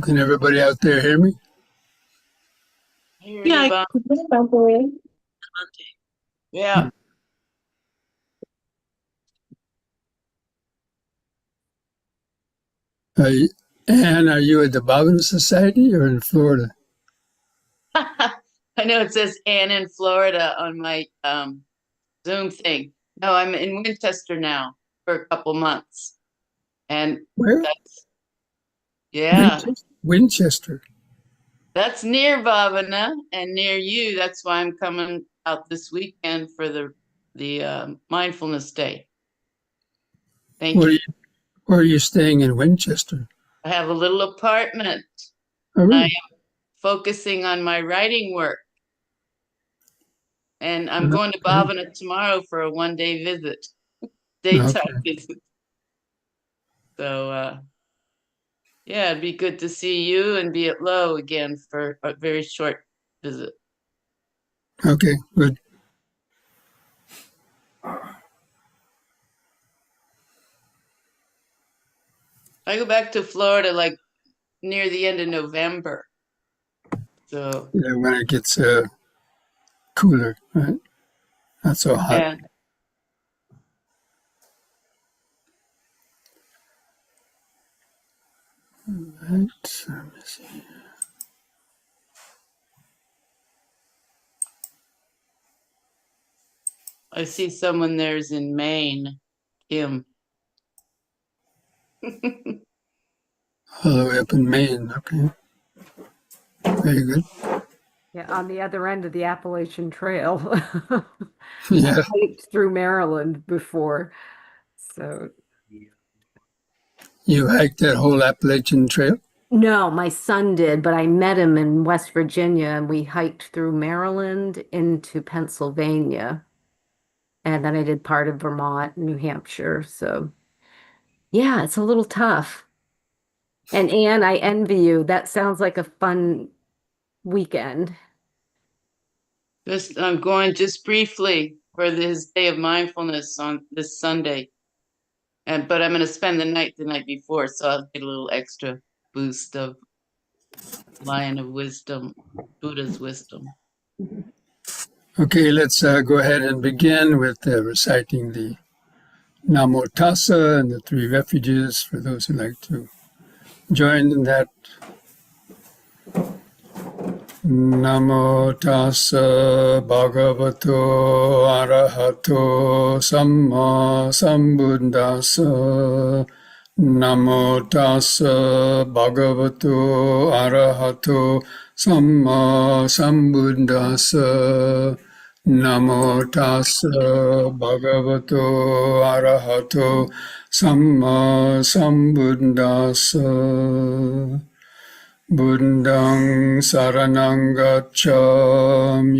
Can everybody out there hear me? Hear Yeah, you, I Bhante. can hear Bhante. Yeah. Are you, Anne, are you at the Bobbin Society or in Florida? I know it says Ann in Florida on my Zoom thing. No, I'm in Winchester now for a couple months. And Where? that's, yeah, Winchester. Winchester. that's near Bhavana and near you. That's why I'm coming out this weekend for the mindfulness day. Thank Where are you. you, where are you staying in Winchester? I have a little apartment. Oh, I really? am focusing on my writing work. And I'm going to Okay. Bhavana tomorrow for a 1 day visit, daytime Okay. visit. So yeah, it'd be good to see you and be at Low again for a very short visit. Okay. Good. I go back to Florida like near the end of November. So Yeah, when it gets cooler, right? Not so hot. yeah, Right. Let me see. I see someone there's in Maine, Kim. All the way up in Maine. Okay. Very good. Yeah, on the other end of the Appalachian Trail. I Yeah. hiked through Maryland before. So, You hiked that whole Appalachian Trail? no, my son did, but I met him in West Virginia and we hiked through Maryland into Pennsylvania. And then I did part of Vermont, New Hampshire. So, yeah, it's a little tough. And Anne, I envy you. That sounds like a fun weekend. Just I'm going just briefly for this day of mindfulness on this Sunday. And but I'm gonna spend the night before, so I'll get a little extra boost of Lion of Wisdom, Buddha's wisdom. Okay, let's go ahead and begin with reciting the Namo Tassa and the three refuges for those who like to join in that. Namo Tassa Bhagavato Arahato Samma Sambuddhassa. Namo Tassa Bhagavato Arahato Samma Sambuddhassa. Namo Tassa Bhagavato Arahato Samma Sambuddhassa. Buddhang saranang gacchami,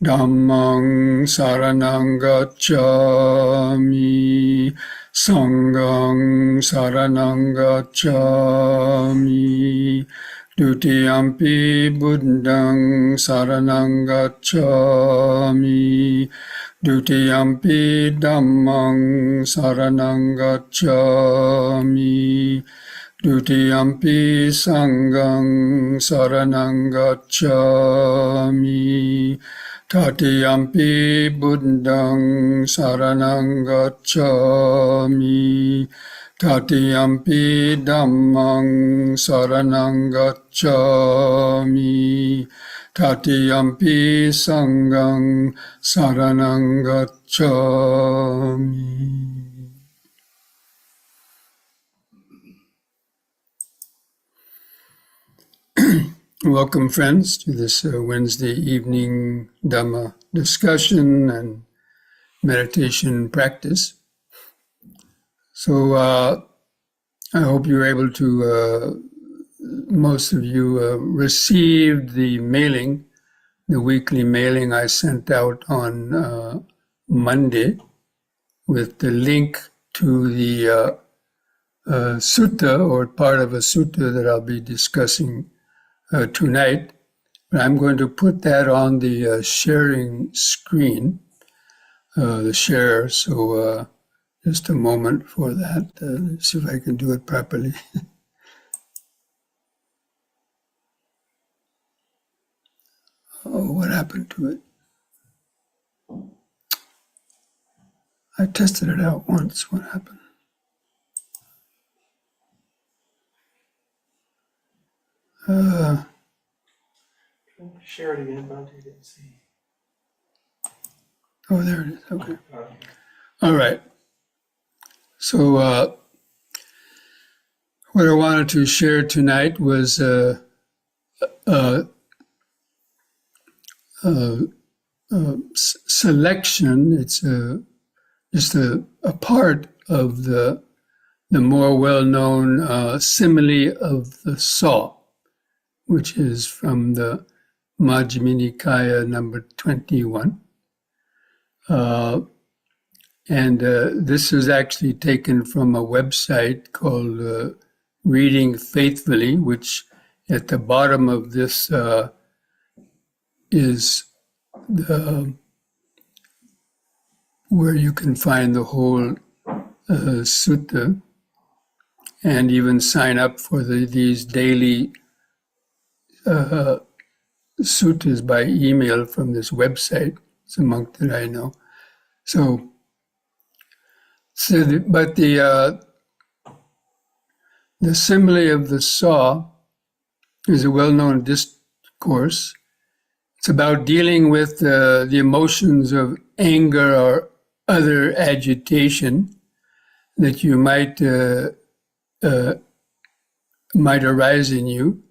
Dhammang saranang gacchami, Sanghang saranang gacchami, Dutiyampi Buddhang saranang gacchami, Dutiyampi Dhammang saranang gacchami, Dutiyampi Sanghang Saranang Gacchami, Tatiyampi Buddhang Saranang Gacchami, Tatiyampi Dhammang Saranang Gacchami, Tatiyampi Sanghang Saranang Gacchami. Welcome, friends, to this Wednesday evening Dhamma discussion and meditation practice. So I hope you're able to, most of you received the mailing, the weekly mailing I sent out on Monday with the link to the sutta or part of a sutta that I'll be discussing tonight. I'm going to put that on the sharing screen, the share. So just a moment for that. Let's see if I can do it properly. what happened to it. I tested it out once. What happened? Share it again, Bhante. Didn't see. Oh, there it is. Okay. All right. So what I wanted to share tonight was selection. It's just a part of the more well-known simile of the saw, which is from the Majjhima Nikaya number 21. And this is actually taken from a website called Reading Faithfully, which at the bottom of this is where you can find the whole sutta, and even sign up for these daily suttas by email from this website. It's a monk that I know. But the simile of the saw is a well-known discourse. It's about dealing with the emotions of anger or other agitation that you might arise in you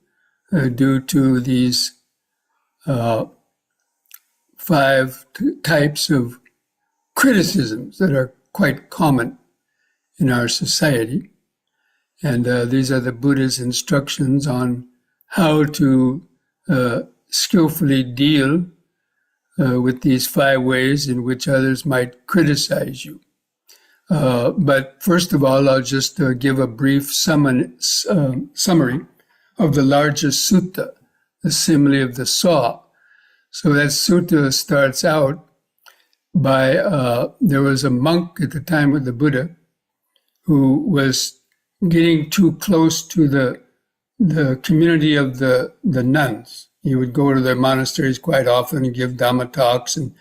due to these 5 types of criticisms that are quite common in our society. And these are the Buddha's instructions on how to skillfully deal with these 5 ways in which others might criticize you. But first of all, I'll just give a brief summary of the largest sutta, the simile of the saw. So that sutta starts out by, there was a monk at the time of the Buddha who was getting too close to the community of the nuns. He would go to their monasteries quite often and give Dhamma talks, and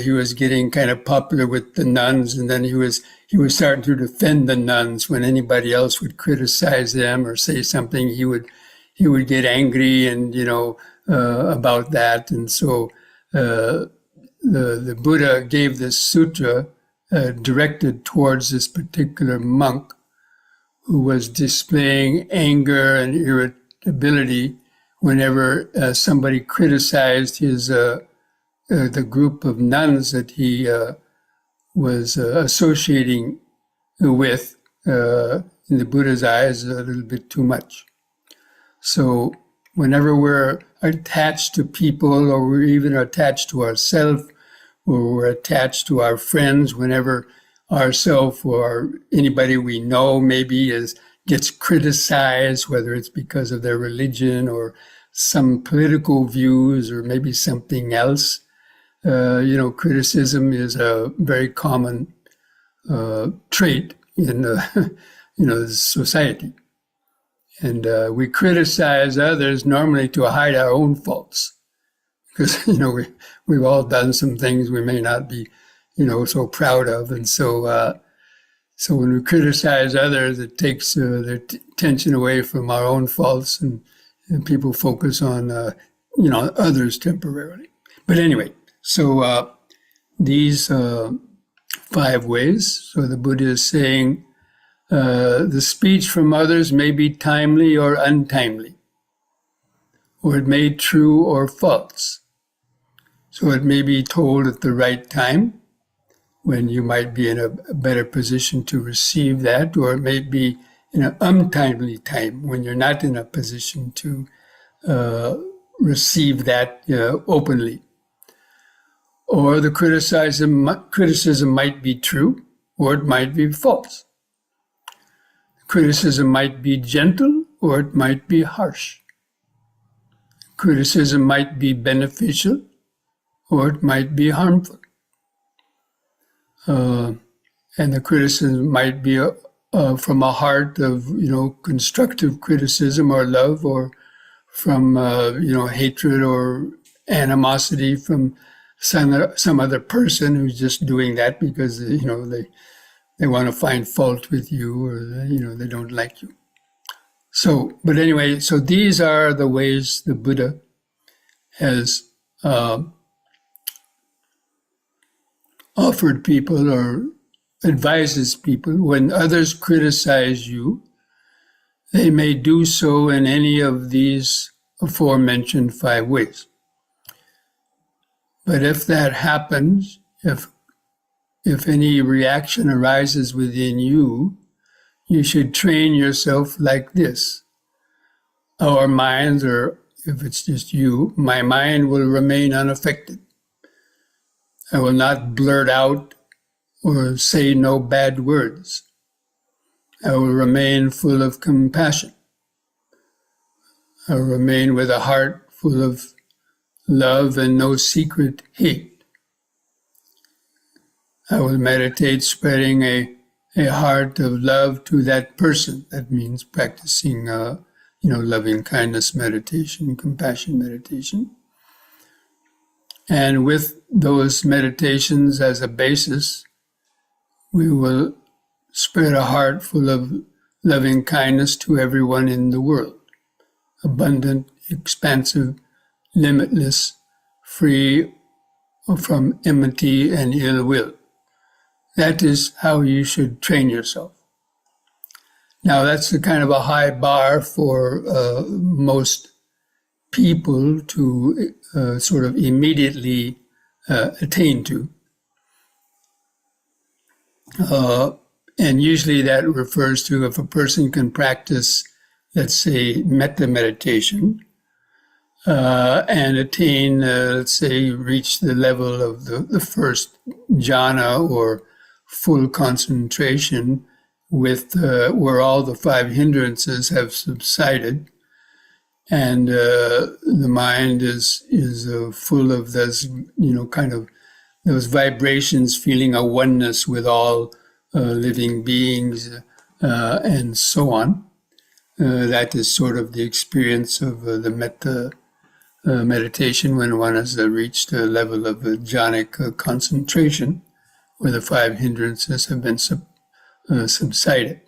he was getting kind of popular with the nuns, and then he was starting to defend the nuns when anybody else would criticize them or say something. He would get angry and about that, and so the Buddha gave this sutra directed towards this particular monk who was displaying anger and irritability whenever somebody criticized his the group of nuns that he was associating with, in the Buddha's eyes, a little bit too much. So whenever we're attached to people, or we're even attached to ourselves, or we're attached to our friends, whenever ourselves or anybody we know maybe gets criticized, whether it's because of their religion or some political views or maybe something else, criticism is a very common trait in society. And we criticize others normally to hide our own faults, because we've all done some things we may not be so proud of, and so when we criticize others, it takes their attention away from our own faults, and people focus on others temporarily. But anyway, so these 5 ways. So the Buddha is saying the speech from others may be timely or untimely, or it may be true or false. So it may be told at the right time, when you might be in a better position to receive that, or it may be in an untimely time, when you're not in a position to receive that openly. Or the criticism might be true, or it might be false. Criticism might be gentle, or it might be harsh. Criticism might be beneficial, or it might be harmful. And the criticism might be from a heart of, constructive criticism or love, or from, hatred or animosity from some other person who's just doing that because, they want to find fault with you, or, they don't like you. So, but anyway, so these are the ways the Buddha has offered people or advises people when others criticize you, they may do so in any of these aforementioned 5 ways. But if that happens, if any reaction arises within you, you should train yourself like this. Our minds, or if it's just you, my mind will remain unaffected. I will not blurt out or say no bad words. I will remain full of compassion. I will remain with a heart full of love and no secret hate. I will meditate spreading a heart of love to that person. That means practicing, loving kindness meditation, compassion meditation. And with those meditations as a basis, we will spread a heart full of loving kindness to everyone in the world. Abundant, expansive, limitless, free from enmity and ill will. That is how you should train yourself. Now, that's a kind of a high bar for most people to sort of immediately attain to. And usually that refers to if a person can practice, let's say, metta meditation, and attain, let's say, reach the level of the first jhana or full concentration with where all the 5 hindrances have subsided, and the mind is full of those, kind of those vibrations, feeling a oneness with all living beings, and so on. That is sort of the experience of the metta meditation when one has reached a level of jhanic concentration, where the 5 hindrances have been subsided.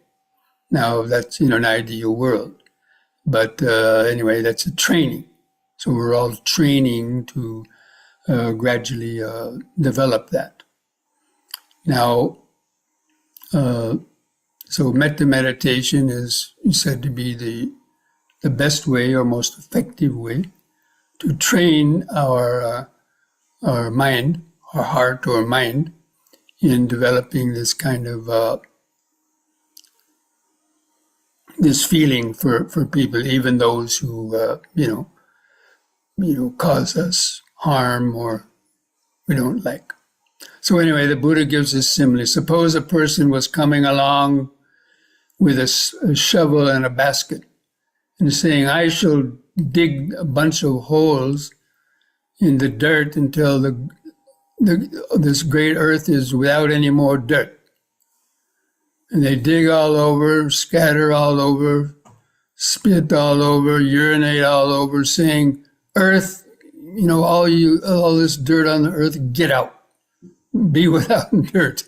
Now, that's in an ideal world. But anyway, that's a training. So we're all training to gradually develop that. Now, so metta meditation is said to be the best way or most effective way to train our mind, our heart or mind, in developing this kind of this feeling for people, even those who cause us harm or we don't like. So anyway, the Buddha gives this simile. Suppose a person was coming along with a shovel and a basket and saying, I shall dig a bunch of holes in the dirt until this great earth is without any more dirt. And they dig all over, scatter all over, spit all over, urinate all over, saying, earth, all this dirt on the earth, get out. Be without dirt.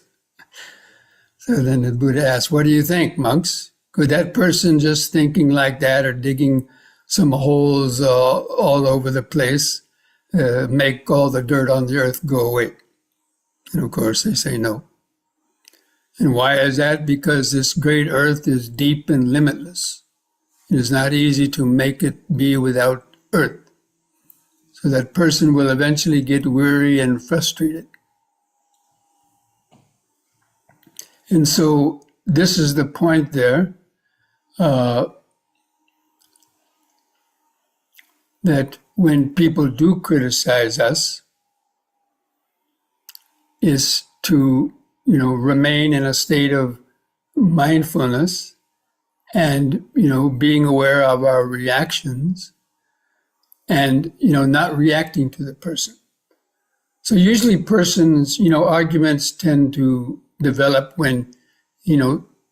So then the Buddha asks, what do you think, monks? Could that person just thinking like that or digging some holes all over the place make all the dirt on the earth go away? And of course they say no. And why is that? Because this great earth is deep and limitless. It is not easy to make it be without earth. So that person will eventually get weary and frustrated. And so this is the point there, that when people do criticize us, is to, remain in a state of mindfulness and, being aware of our reactions and, not reacting to the person. So usually persons, arguments tend to develop when,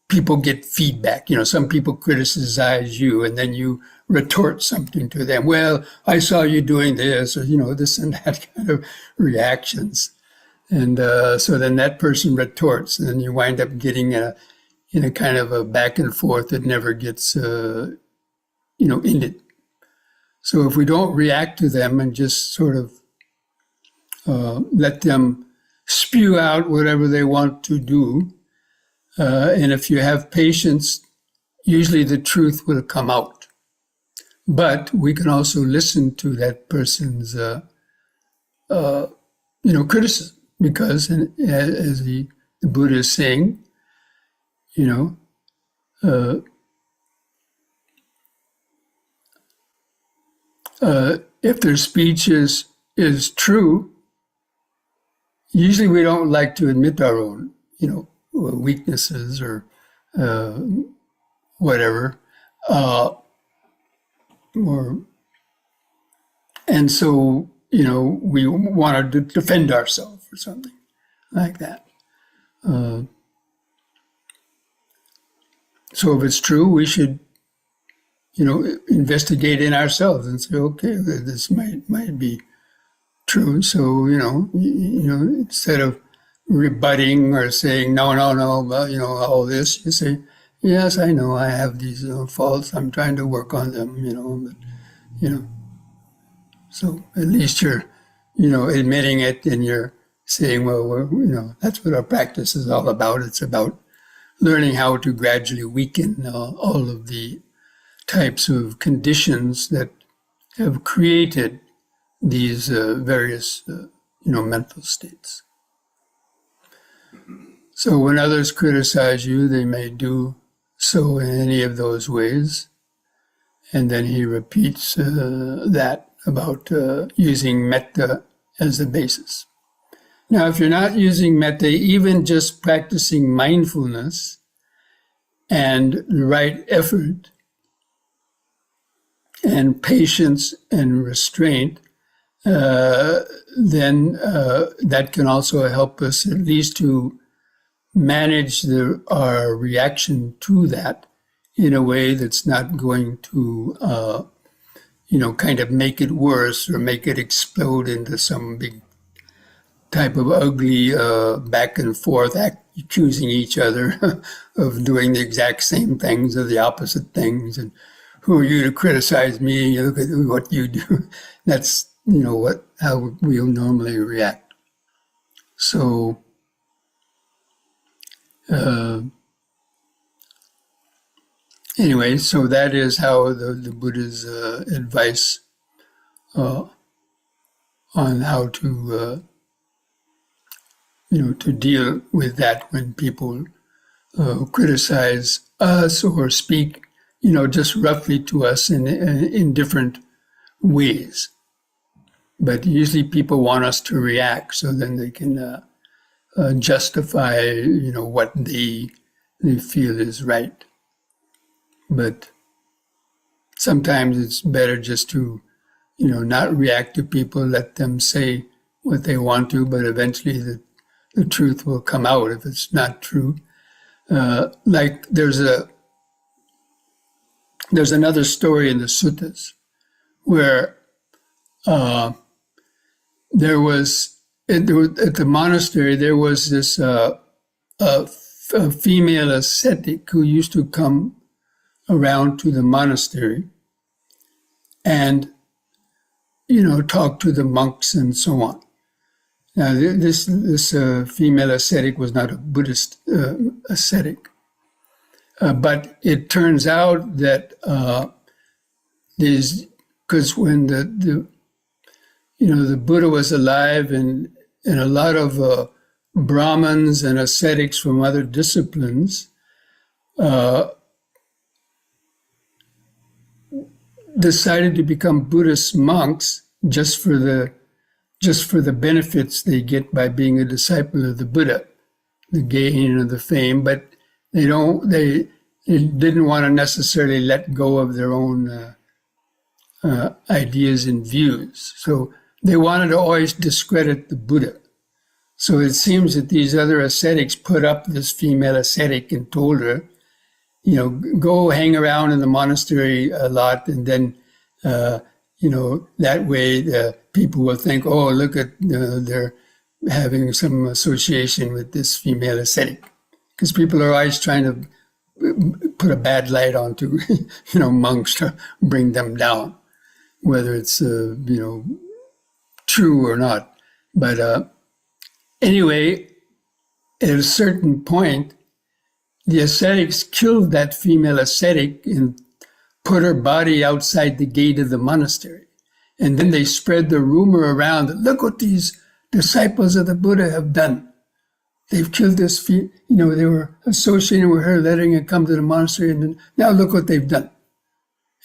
people get feedback. Some people criticize you and then you retort something to them. Well, I saw you doing this, or, this and that kind of reactions. And so then that person retorts, and then you wind up getting in a kind of a back and forth that never gets, ended. So if we don't react to them and just sort of let them spew out whatever they want to do, and if you have patience, usually the truth will come out. But we can also listen to that person's, criticism, because as the Buddha is saying, if their speech is true, usually we don't like to admit our own, weaknesses or whatever, and so we want to defend ourselves or something like that. So if it's true, we should, investigate in ourselves and say, okay, this might be true. So instead of rebutting or saying no, all this, you say, yes, I know I have these faults. I'm trying to work on them. So at least you're, admitting it, and you're saying, well, that's what our practice is all about. It's about learning how to gradually weaken all of the types of conditions that have created these various, mental states. So when others criticize you, they may do so in any of those ways. And then he repeats that about using metta as the basis. Now, if you're not using metta, even just practicing mindfulness and the right effort and patience and restraint, then that can also help us at least to manage our reaction to that in a way that's not going to, kind of make it worse or make it explode into some big type of ugly back and forth, accusing each other of doing the exact same things or the opposite things. And who are you to criticize me? You look at what you do. That's, how we'll normally react. So, anyway, so that is how the Buddha's advice on how to, to deal with that when people criticize us or speak, just roughly to us in different ways. But usually people want us to react, so then they can justify, what they feel is right. But sometimes it's better just to, not react to people, let them say what they want to, but eventually the truth will come out if it's not true. Like there's another story in the suttas where there was at the monastery there was this a female ascetic who used to come around to the monastery and talk to the monks and so on. Now this female ascetic was not a Buddhist ascetic, but it turns out that because when the Buddha was alive, and a lot of Brahmins and ascetics from other disciplines decided to become Buddhist monks just for the benefits they get by being a disciple of the Buddha, the gain of the fame, but they didn't want to necessarily let go of their own ideas and views. So they wanted to always discredit the Buddha. So it seems that these other ascetics put up this female ascetic and told her, go hang around in the monastery a lot, and then, that way the people will think, oh, look at, they're having some association with this female ascetic. Because people are always trying to put a bad light onto, monks to bring them down, whether it's, true or not. But anyway, at a certain point, the ascetics killed that female ascetic and put her body outside the gate of the monastery. And then they spread the rumor around that, look what these disciples of the Buddha have done. They've killed this, they were associating with her, letting her come to the monastery, and then, now look what they've done.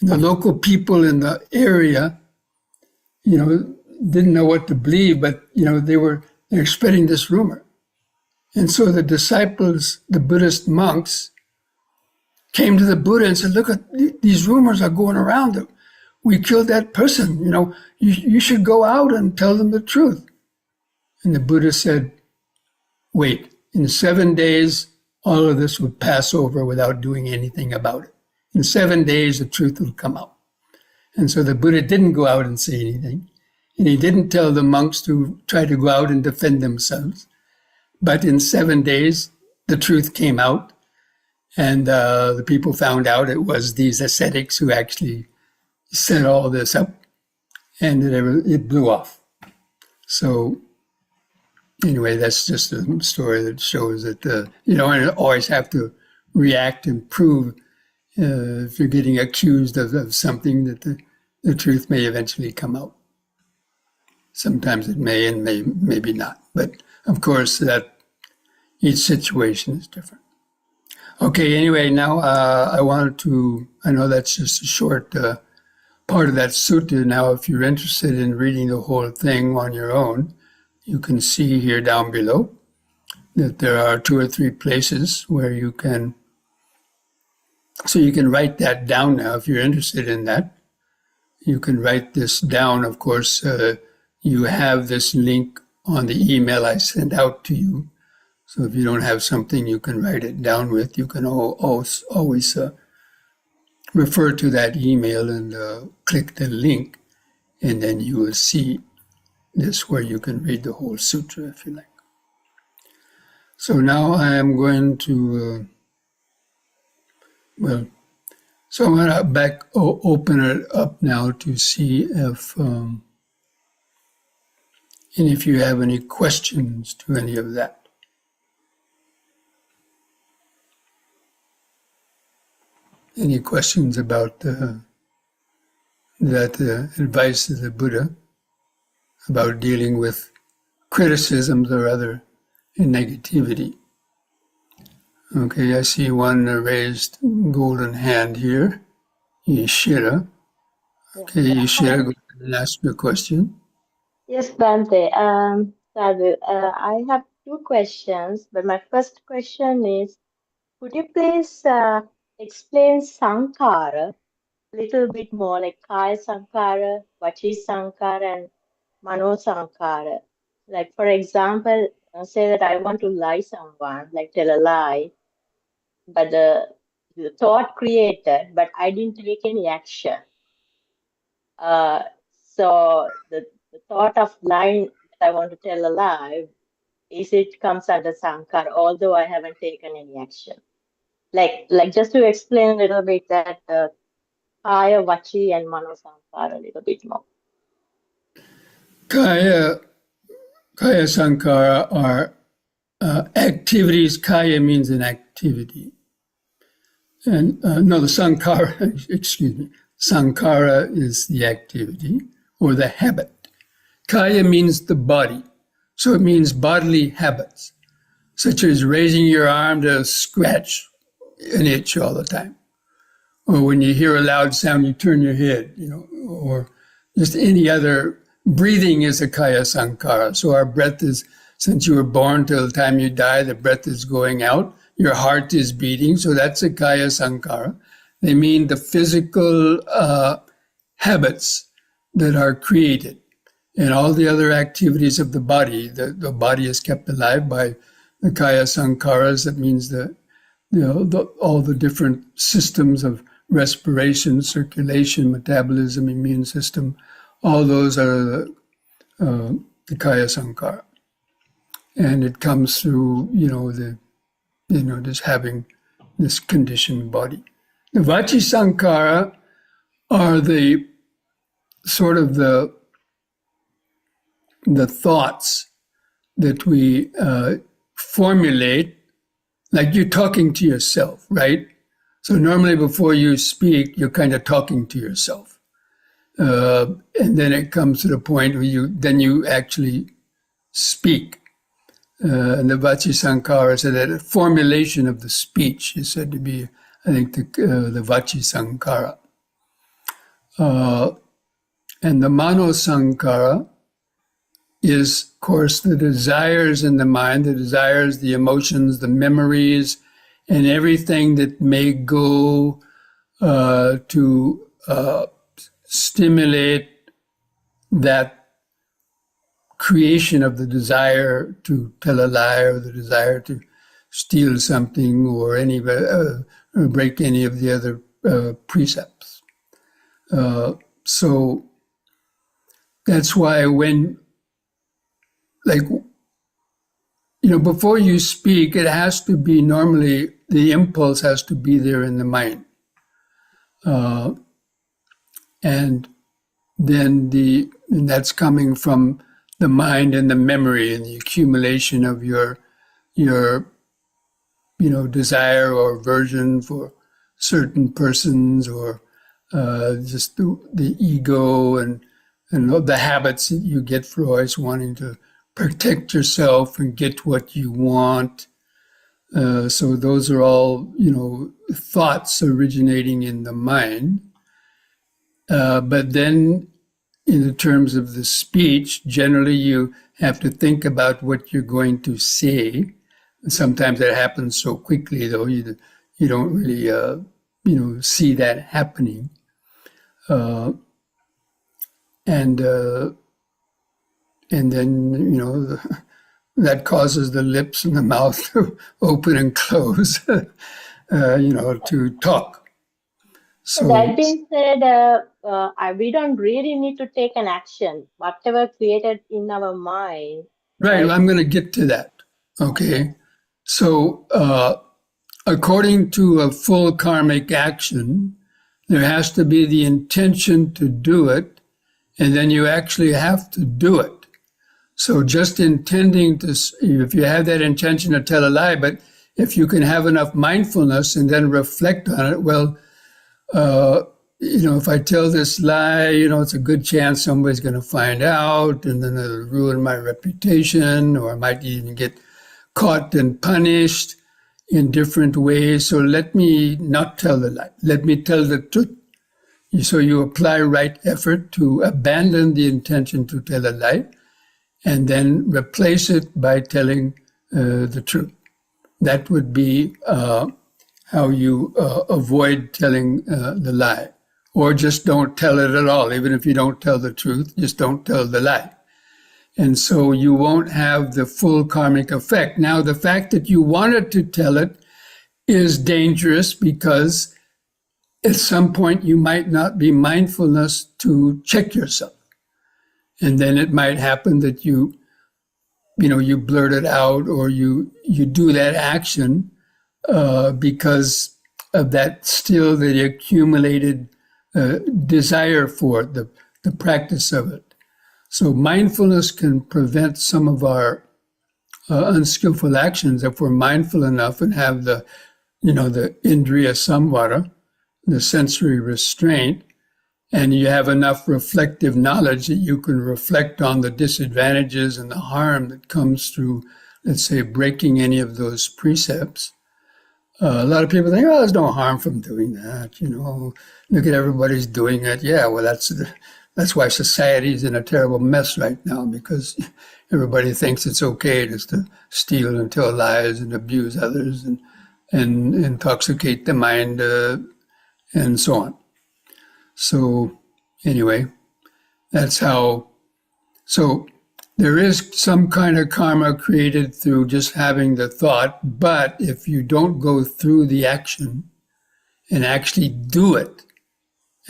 And the local people in the area, didn't know what to believe, but, they're spreading this rumor. And so the disciples, the Buddhist monks, came to the Buddha and said, look, at these rumors are going around. We killed that person. You should go out and tell them the truth. And the Buddha said, wait, in 7 days, all of this would pass over without doing anything about it. In 7 days, the truth will come out. And so the Buddha didn't go out and say anything. And he didn't tell the monks to try to go out and defend themselves. But in 7 days, the truth came out, and the people found out it was these ascetics who actually set all this up, and it blew off. So anyway, that's just a story that shows that, and always have to react and prove if you're getting accused of something that the truth may eventually come out. Sometimes it may and maybe not. But of course, that each situation is different. Okay, anyway, now I know that's just a short part of that sutta. Now, if you're interested in reading the whole thing on your own, you can see here down below that there are 2 or 3 places where you can write that down now if you're interested in that. You can write this down. Of course, you have this link on the email I sent out to you. So if you don't have something you can write it down with, you can always refer to that email and click the link, and then you will see this where you can read the whole sutra if you like. So now I am going to, I'm going to open it up now to see if you have any questions to any of that. Any questions about that advice of the Buddha about dealing with criticisms or other negativity? Okay, I see one raised golden hand here. Yeshira. Okay, Yeshira, go ahead and ask your question. Yes, Bhante. Sadhu, I have 2 questions, but my first question is, could you please explain Sankara a little bit more, like Kaya Sankara, Vachi Sankara, and Mano Sankara? Like, for example, say that I want to lie someone, like tell a lie, but the thought created, but I didn't take any action. So the thought of lying, that I want to tell a lie, it comes under Sankara, although I haven't taken any action. Like just to explain a little bit that Kaya, Vachi, and Mano Sankara a little bit more. Kaya Sankara are activities. Kaya means an activity. And the Sankara, excuse me, Sankara is the activity or the habit. Kaya means the body. So it means bodily habits, such as raising your arm to scratch an itch all the time. Or when you hear a loud sound, you turn your head, or just any other. Breathing is a Kaya Sankara. So our breath is, since you were born till the time you die, the breath is going out. Your heart is beating. So that's a Kaya Sankara. They mean the physical habits that are created. And all the other activities of the body is kept alive by the Kaya Sankaras. That means the all the different systems of respiration, circulation, metabolism, immune system, all those are the kaya sankara. And it comes through, just having this conditioned body. The vachi sankara are the sort of the thoughts that we formulate, like you're talking to yourself, right? So normally before you speak, you're kind of talking to yourself. And then it comes to the point where you actually speak. And the vachi sankara said that a formulation of the speech is said to be, I think, the vachi sankara. And the mano sankara is, of course, the desires in the mind, the desires, the emotions, the memories, and everything that may go to stimulate that creation of the desire to tell a lie or the desire to steal something or or break any of the other precepts. So that's why before you speak, it has to be normally, the impulse has to be there in the mind. And then that's coming from the mind and the memory and the accumulation of your desire or aversion for certain persons, or just the ego and the habits that you get for always wanting to protect yourself and get what you want. So those are all, thoughts originating in the mind. But then in the terms of the speech, generally you have to think about what you're going to say. Sometimes that happens so quickly, though, you don't really, see that happening. And then, that causes the lips and the mouth to open and close, to talk. So that being said, we don't really need to take an action. Whatever created in our mind. Right. Like, I'm going to get to that. Okay. So according to a full karmic action, there has to be the intention to do it, and then you actually have to do it. So just intending to, if you have that intention to tell a lie, but if you can have enough mindfulness and then reflect on it, well, if I tell this lie, it's a good chance somebody's going to find out, and then it'll ruin my reputation, or I might even get caught and punished in different ways. So let me not tell the lie. Let me tell the truth. So you apply right effort to abandon the intention to tell a lie, and then replace it by telling the truth. That would be how you avoid telling the lie. Or just don't tell it at all. Even if you don't tell the truth, just don't tell the lie. And so you won't have the full karmic effect. Now, the fact that you wanted to tell it is dangerous, because at some point you might not be mindfulness to check yourself. And then it might happen that you blurt it out, or you do that action because of that still the accumulated desire for it, the practice of it. So mindfulness can prevent some of our unskillful actions if we're mindful enough and have the indriya samvara, the sensory restraint, and you have enough reflective knowledge that you can reflect on the disadvantages and the harm that comes through, let's say, breaking any of those precepts. A lot of people think, there's no harm from doing that. Look at everybody's doing it. Yeah, well, that's why society is in a terrible mess right now, because everybody thinks it's okay just to steal and tell lies and abuse others and intoxicate the mind and so on. So anyway, that's how. So there is some kind of karma created through just having the thought, but if you don't go through the action and actually do it,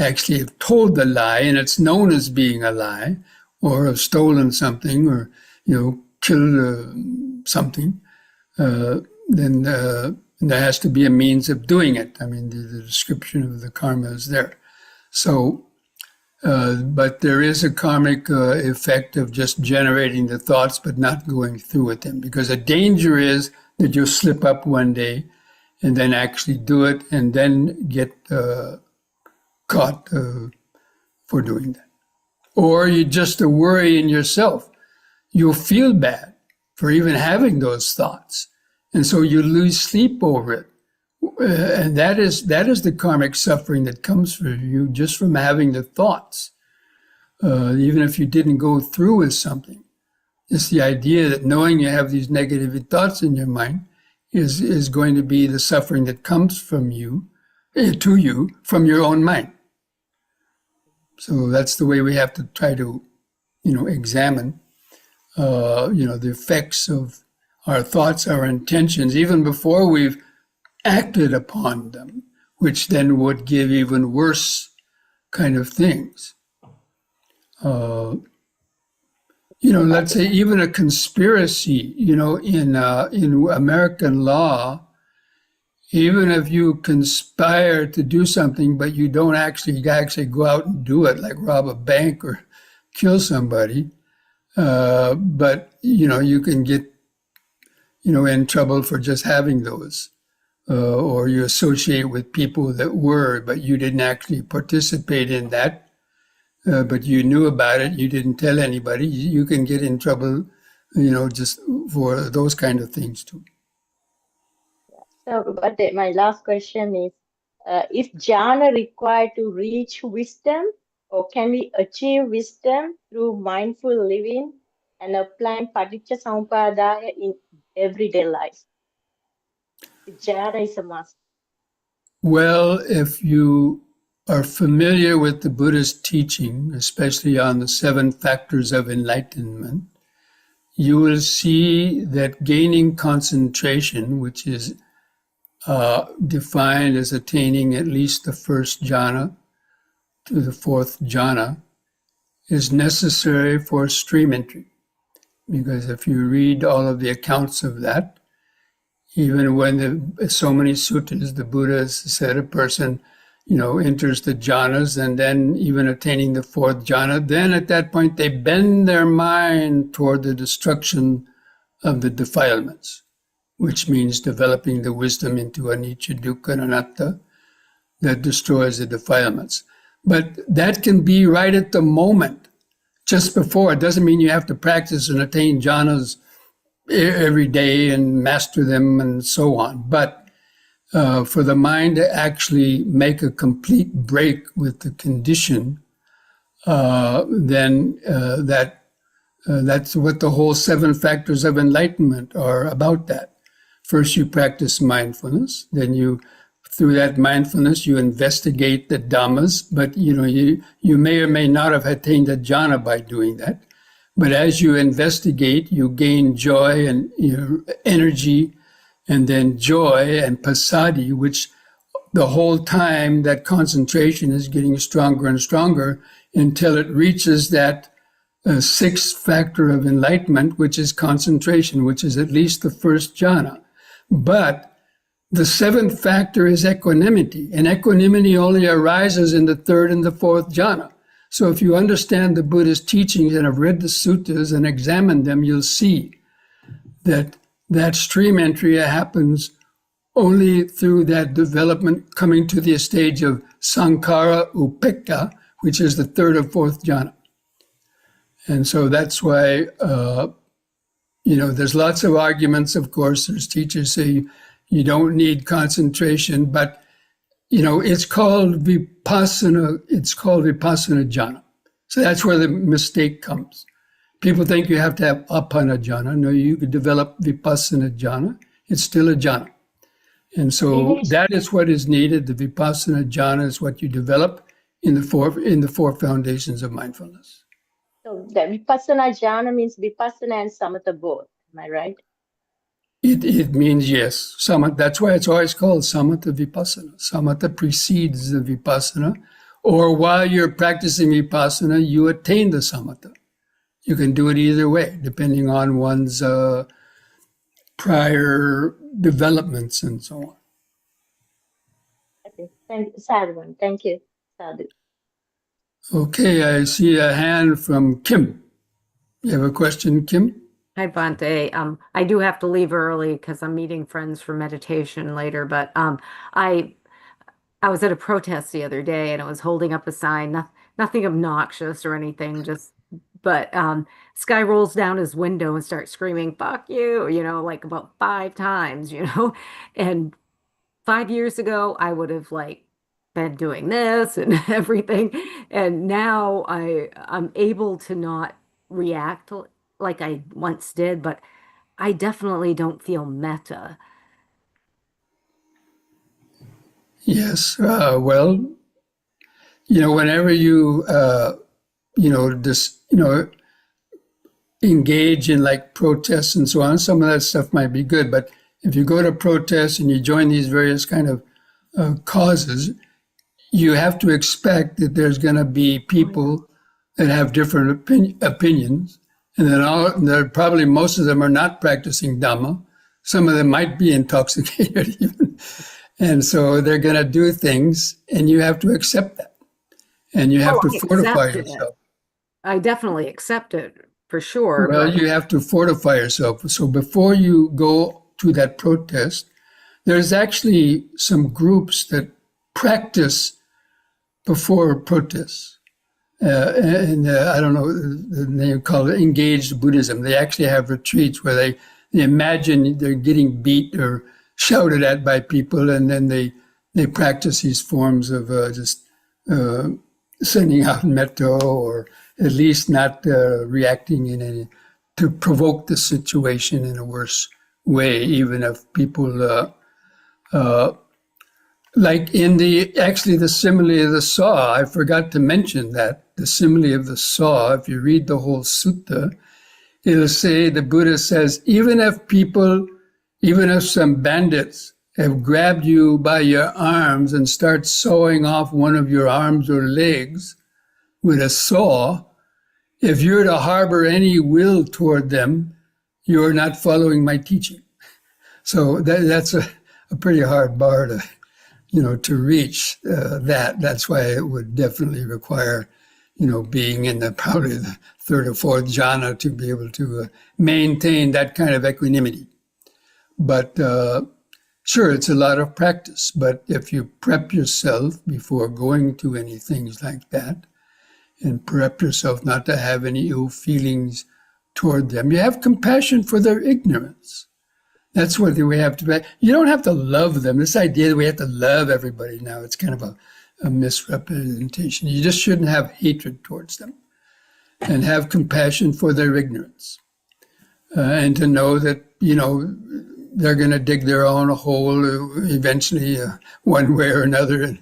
actually have told the lie, and it's known as being a lie, or have stolen something, or killed something, then there has to be a means of doing it. I mean, the description of the karma is there. So, but there is a karmic effect of just generating the thoughts, but not going through with them, because the danger is that you'll slip up one day and then actually do it, and then get caught for doing that. Or you just worry in yourself. You'll feel bad for even having those thoughts. And so you lose sleep over it. And that is the karmic suffering that comes for you just from having the thoughts. Even if you didn't go through with something. It's the idea that knowing you have these negative thoughts in your mind is going to be the suffering that comes from you, to you, from your own mind. So that's the way we have to try to, examine, the effects of our thoughts, our intentions, even before we've acted upon them, which then would give even worse kind of things. Let's say even a conspiracy, in American law, even if you conspire to do something, but you don't actually go out and do it, like rob a bank or kill somebody, but you can get in trouble for just having those, or you associate with people that were, but you didn't actually participate in that, but you knew about it, you didn't tell anybody. You can get in trouble, just for those kind of things too. So, but my last question is jhana required to reach wisdom, or can we achieve wisdom through mindful living and applying paticca samuppadaya in everyday life? Jhana is a must. Well, if you are familiar with the Buddhist teaching, especially on the 7 factors of enlightenment, you will see that gaining concentration, which is defined as attaining at least the first jhana to the 4th jhana, is necessary for stream entry. Because if you read all of the accounts of that, even when so many suttas, the Buddha has said a person, enters the jhanas and then even attaining the 4th jhana, then at that point they bend their mind toward the destruction of the defilements, which means developing the wisdom into anicca, dukkha, and anatta that destroys the defilements. But that can be right at the moment, just before. It doesn't mean you have to practice and attain jhanas every day and master them and so on. But for the mind to actually make a complete break with the condition, then that's what the whole 7 factors of enlightenment are about. That first you practice mindfulness, then through that mindfulness you investigate the dhammas, but you may or may not have attained a jhana by doing that. But as you investigate, you gain joy and energy, and then joy and passaddhi, which the whole time that concentration is getting stronger and stronger until it reaches that 6th factor of enlightenment, which is concentration, which is at least the 1st jhana. But the 7th factor is equanimity, and equanimity only arises in the 3rd and the 4th jhana. So if you understand the Buddhist teachings and have read the suttas and examined them, you'll see that stream entry happens only through that development coming to the stage of sankhara upekkha, which is the 3rd or 4th jhana. And so that's why, there's lots of arguments, of course. There's teachers say you don't need concentration, but it's called vipassana jhana. So that's where the mistake comes. People think you have to have apana jhana. No, you could develop vipassana jhana. It's still a jhana. And so that is what is needed. The vipassana jhana is what you develop in the four foundations of mindfulness. So So the vipassana jhana means vipassana and samatha both. Am I right? It means yes. Samatha, that's why it's always called samatha vipassana. Samatha precedes the vipassana, or while you're practicing vipassana, you attain the samatha. You can do it either way, depending on one's prior developments and so on. Okay. Thank you, Sadhu. Thank you, Sadhu. Okay, I see a hand from Kim. You have a question, Kim? Hi, Bhante. I do have to leave early because I'm meeting friends for meditation later, but I I was at a protest the other day and I was holding up a sign, nothing obnoxious or anything, just but this guy rolls down his window and starts screaming, "Fuck you," like about 5 times. And 5 years ago, I would have like been doing this and everything. And now I'm able to not react like I once did, but I definitely don't feel meta. Yes. Well, whenever you, engage in like protests and so on, some of that stuff might be good. But if you go to protests and you join these various kind of causes, you have to expect that there's going to be people that have different opinions, and then they're probably most of them are not practicing Dhamma. Some of them might be intoxicated even, and so they're going to do things, and you have to accept that, and you have Oh, to I fortify accept it. yourself. I definitely accept it for sure, Well, but you have to fortify yourself. So before you go to that protest, there's actually some groups that practice before protests. I don't know, they call it engaged Buddhism. They actually have retreats where they imagine they're getting beat or shouted at by people, and then they practice these forms of just sending out metta, or at least not reacting in any to provoke the situation in a worse way, even if people like in the simile of the saw. I forgot to mention that the simile of the saw, if you read the whole sutta, it'll say, the Buddha says, even if some bandits have grabbed you by your arms and start sawing off one of your arms or legs with a saw, if you're to harbor any will toward them, you're not following my teaching. So that's a pretty hard bar to reach that. That's why it would definitely require, being in probably the third or fourth jhana to be able to maintain that kind of equanimity. But sure, it's a lot of practice. But if you prep yourself before going to any things like that, and prep yourself not to have any ill feelings toward them, you have compassion for their ignorance. That's what we have to be. You don't have to love them. This idea that we have to love everybody now, it's kind of a misrepresentation. You just shouldn't have hatred towards them, and have compassion for their ignorance. And to know that, they're going to dig their own hole eventually, one way or another,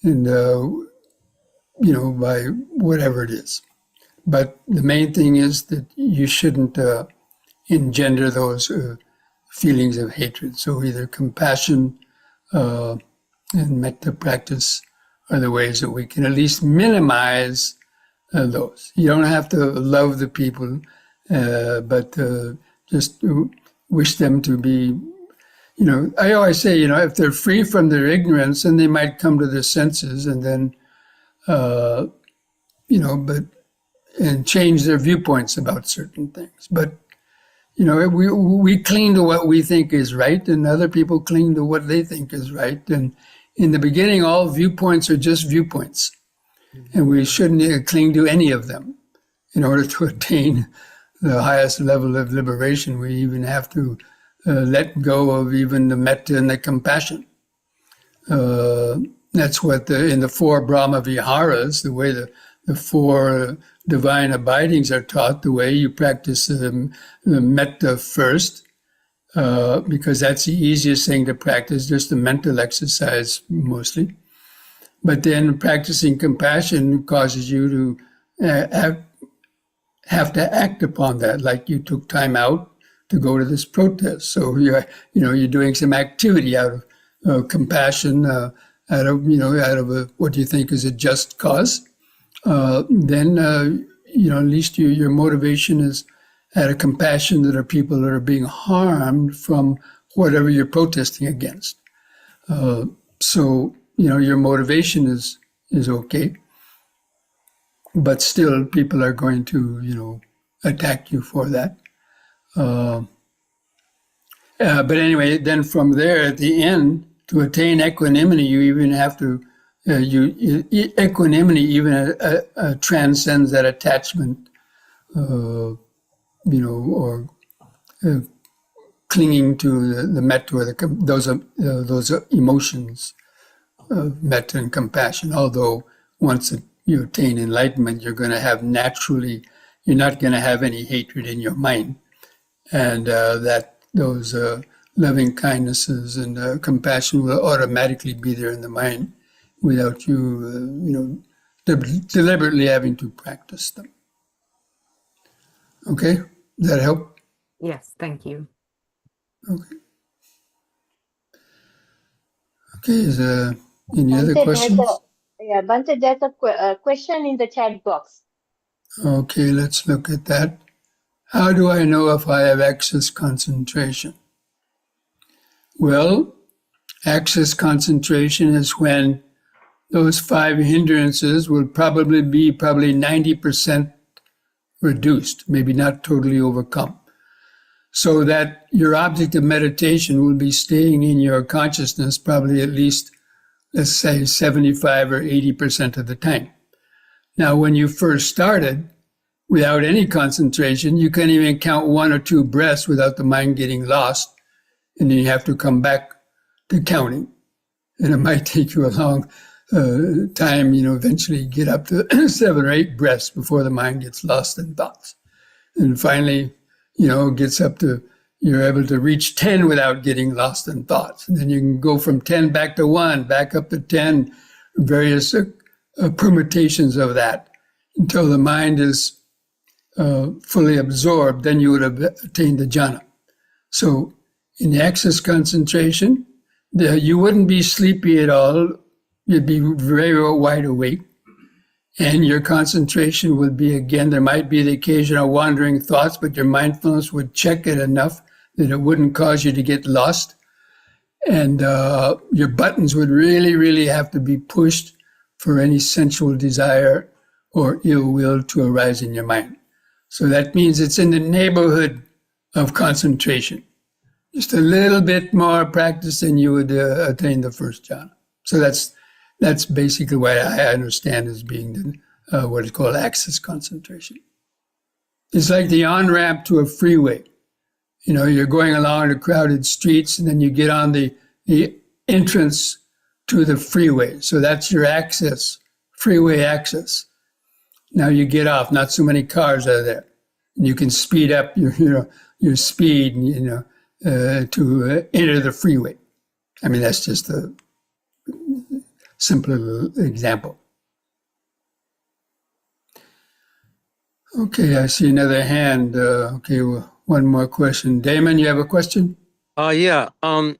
and by whatever it is. But the main thing is that you shouldn't engender those feelings of hatred. So either compassion and metta practice are the ways that we can at least minimize those. You don't have to love the people, but just wish them to be, I always say, if they're free from their ignorance, then they might come to their senses, and then, and change their viewpoints about certain things. But we cling to what we think is right, and other people cling to what they think is right. And in the beginning, all viewpoints are just viewpoints, and we shouldn't cling to any of them. In order to attain the highest level of liberation, we even have to let go of even the metta and the compassion. That's what in the four Brahma Viharas, the way the four divine abidings are taught, the way you practice the metta first, because that's the easiest thing to practice, just a mental exercise mostly. But then practicing compassion causes you to have to act upon that, like you took time out to go to this protest. So you're doing some activity out of compassion, out of what you think is a just cause. Then at least your motivation is out of compassion that are people that are being harmed from whatever you're protesting against. So your motivation is okay, but still people are going to attack you for that. But anyway, then from there at the end, to attain equanimity, you even have to equanimity even transcends that attachment, or clinging to the metta or those emotions of metta and compassion. Although once you attain enlightenment, you're not going to have any hatred in your mind, and that those loving kindnesses and compassion will automatically be there in the mind without you, deliberately having to practice them. Okay, does that help? Yes, thank you. Okay. Okay, is there any other Bhante, questions? Bhante, there's a question in the chat box. Okay, let's look at that. How do I know if I have access concentration? Well, access concentration is when those 5 hindrances will probably be 90% reduced, maybe not totally overcome. So that your object of meditation will be staying in your consciousness probably at least, let's say, 75 or 80% of the time. Now, when you first started, without any concentration, you can't even count 1 or 2 breaths without the mind getting lost, and then you have to come back to counting. And it might take you a long time, eventually get up to 7 or 8 breaths before the mind gets lost in thoughts. And finally, gets up to, you're able to reach 10 without getting lost in thoughts. And then you can go from 10 back to 1, back up to 10, various permutations of that until the mind is fully absorbed. Then you would have attained the jhana. So in the access concentration, you wouldn't be sleepy at all. You'd be very wide awake. And your concentration would be, again, there might be the occasional wandering thoughts, but your mindfulness would check it enough that it wouldn't cause you to get lost. And your buttons would really, really have to be pushed for any sensual desire or ill will to arise in your mind. So that means it's in the neighborhood of concentration. Just a little bit more practice and you would attain the first jhana. So that's basically what I understand as being what is called access concentration. It's like the on-ramp to a freeway. You're going along the crowded streets and then you get on the entrance to the freeway. So that's your access, freeway access. Now you get off, not so many cars are there. And you can speed up your speed, to enter the freeway. I mean, that's just a simpler example. Okay, I see another hand. Okay, well, one more question. Damon, you have a question? Yeah. When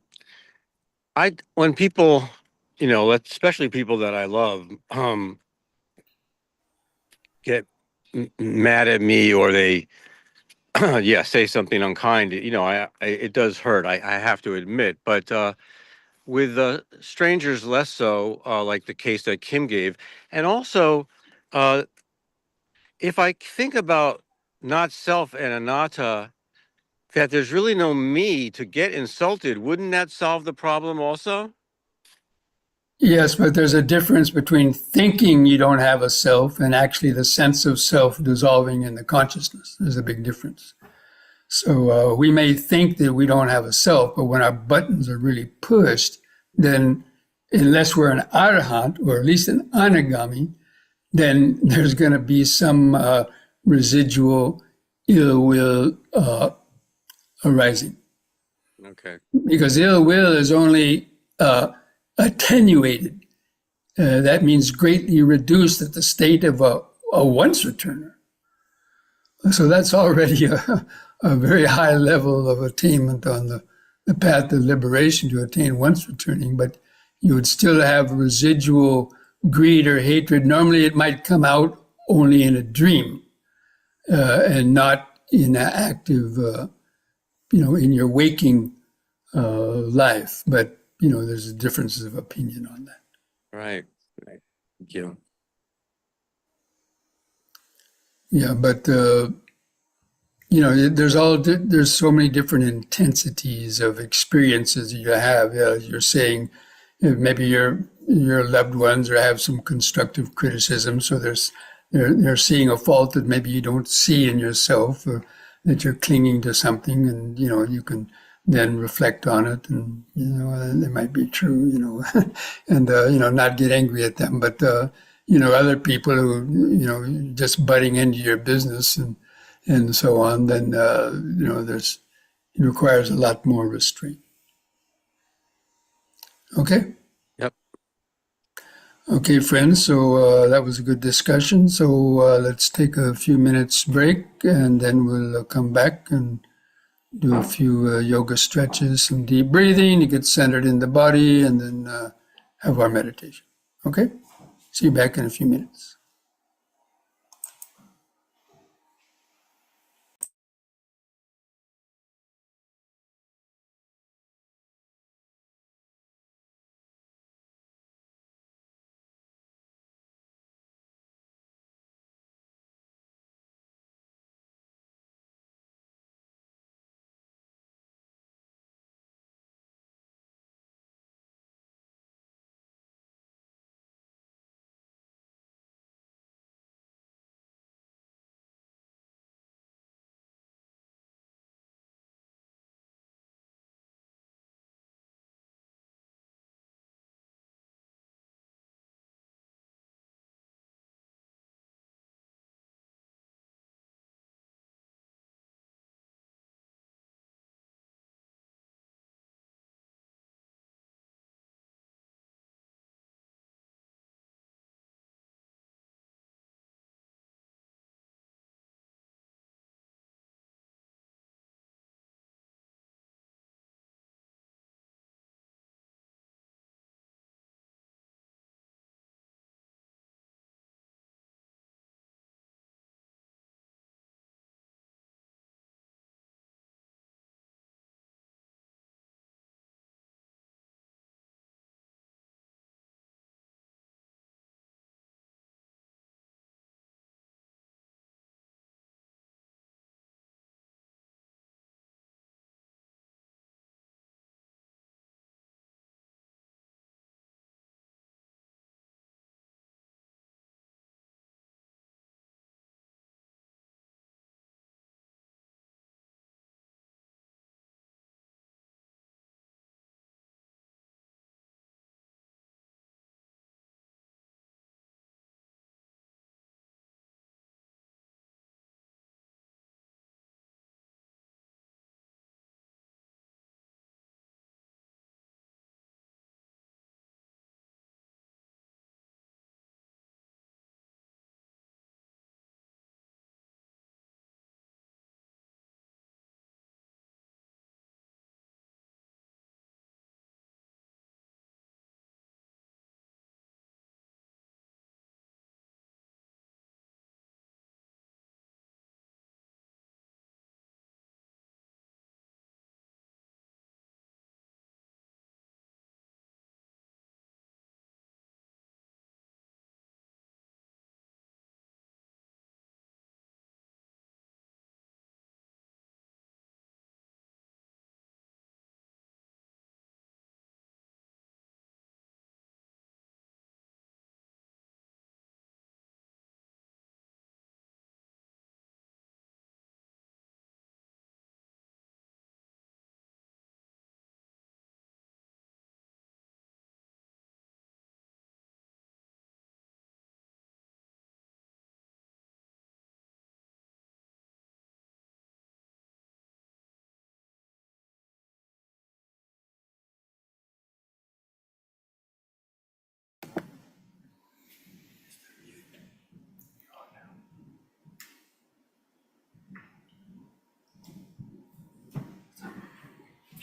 people, especially people that I love, get mad at me or they, say something unkind, it does hurt. I have to admit, but with strangers less so, like the case that Kim gave, and also, if I think about not self and anatta, that there's really no me to get insulted, wouldn't that solve the problem also? Yes, but there's a difference between thinking you don't have a self and actually the sense of self dissolving in the consciousness. There's a big difference. So we may think that we don't have a self, but when our buttons are really pushed, then unless we're an arahant or at least an anagami, then there's going to be some residual ill will arising. Okay. Because ill will is only attenuated. That means greatly reduced at the state of a once returner. So that's already a very high level of attainment on the path of liberation to attain once returning, but you would still have residual greed or hatred. Normally, it might come out only in a dream and not in an active, in your waking life. But, there's differences of opinion on that. Right. Right. Thank you. Yeah, but there's so many different intensities of experiences you have. You're saying maybe your loved ones or have some constructive criticism, so they're seeing a fault that maybe you don't see in yourself, or that you're clinging to something, and you can then reflect on it, and it might be true, and not get angry at them, but other people who just butting into your business and so on, then there's it requires a lot more restraint. Okay. Yep. Okay, friends. So that was a good discussion. So let's take a few minutes break, and then we'll come back and do a few yoga stretches, some deep breathing to get centered in the body, and then have our meditation. Okay. See you back in a few minutes.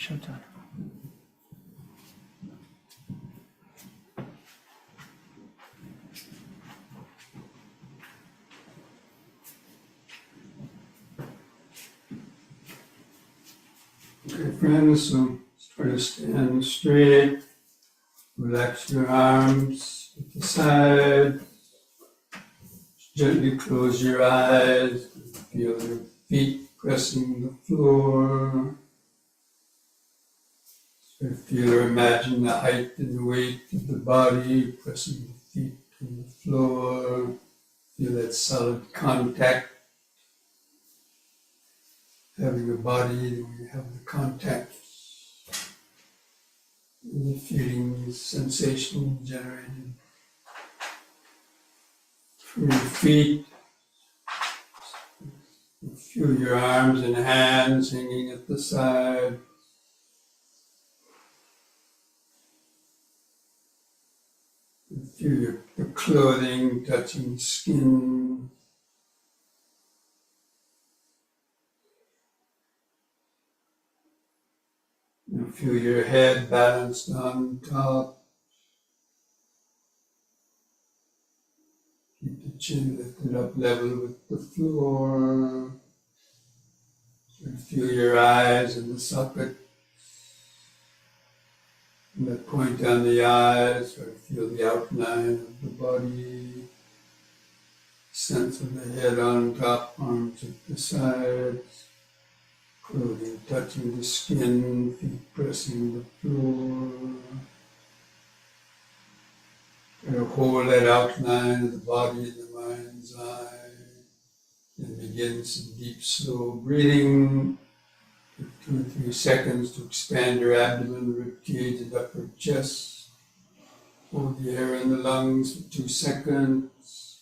Showtime. Okay, friends, so try to stand straight. Relax your arms at the side. Gently close your eyes. Feel your feet pressing the floor. So feel or imagine the height and the weight of the body pressing the feet to the floor. Feel that solid contact. Having a body, when you have the contact, and the feelings, sensations generated from your feet. Feel your arms and hands hanging at the side. Feel the clothing touching the skin. And feel your head balanced on top. Keep the chin lifted up level with the floor. And feel your eyes in the socket. And that point down the eyes, or feel the outline of the body. Sense of the head on top, arms at the sides. Clothing touching the skin, feet pressing the floor. Try to hold that outline of the body in the mind's eye. Then begin some deep, slow breathing. Take 2 or 3 seconds to expand your abdomen, rib cage, and upper chest. Hold the air in the lungs for 2 seconds.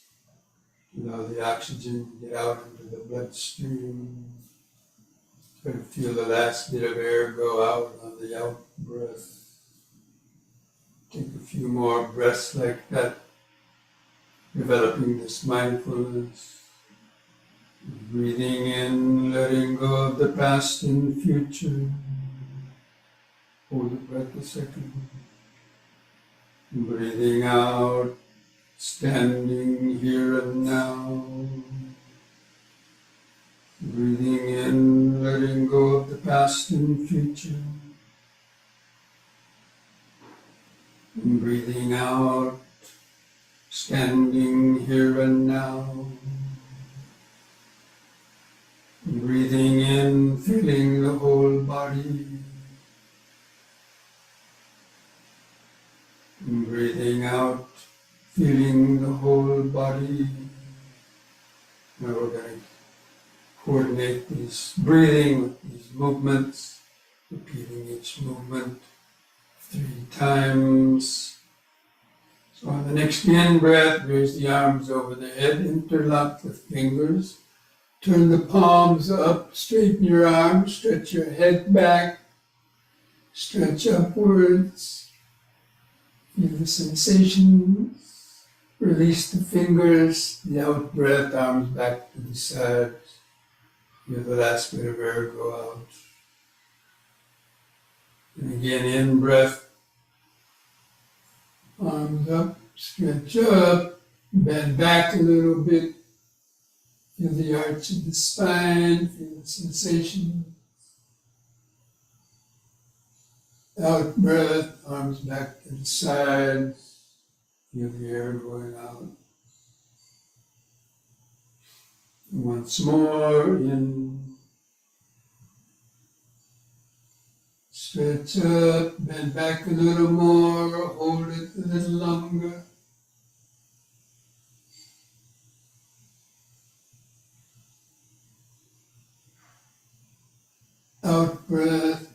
Allow the oxygen to get out into the bloodstream. Try to feel the last bit of air go out on the out breath. Take a few more breaths like that, developing this mindfulness. Breathing in, letting go of the past and future. Hold the breath a second. Breathing out, standing here and now. Breathing in, letting go of the past and future. And breathing out, standing here and now. And breathing in, feeling the whole body. And breathing out, feeling the whole body. Now we're going to coordinate this breathing with these movements, repeating each movement 3 times. So on the next in-breath, raise the arms over the head, interlock the fingers, turn the palms up, straighten your arms, stretch your head back, stretch upwards, feel the sensations, release the fingers, the out breath, arms back to the sides, feel the last bit of air go out. And again, in breath, arms up, stretch up, bend back a little bit, feel the arch of the spine, feel the sensation. Out breath, arms back to the sides, feel the air going out. And once more, in, stretch up, bend back a little more, hold it a little longer. Out breath,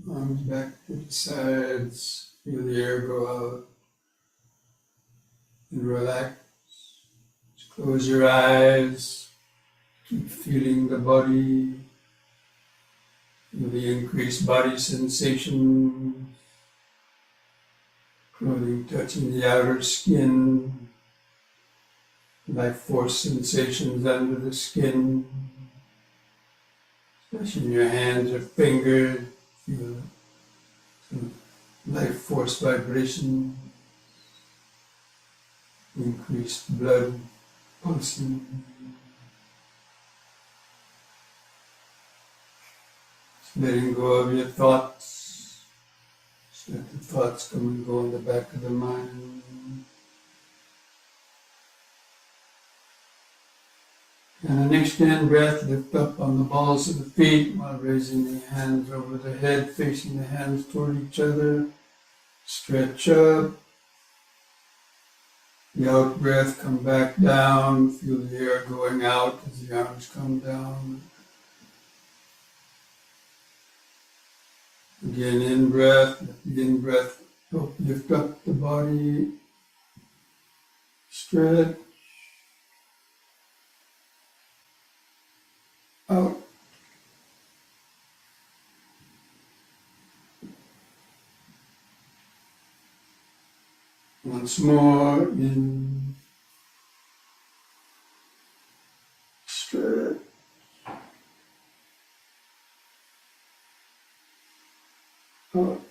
arms back to the sides, feel the air go out. And relax. Close your eyes, keep feeling the body, feel the increased body sensation, clothing touching the outer skin, life force sensations under the skin, especially in your hands or fingers, Feel some life force vibration, increased blood pulsing. Letting go of your thoughts. Just let the thoughts come and go in the back of the mind. And the next in breath, lift up on the balls of the feet while raising the hands over the head, facing the hands toward each other. Stretch up. The out breath, come back down. Feel the air going out as the arms come down. Again, in breath. Let the in breath help lift up the body. Stretch. Out. Once more, in. Stretch. Out.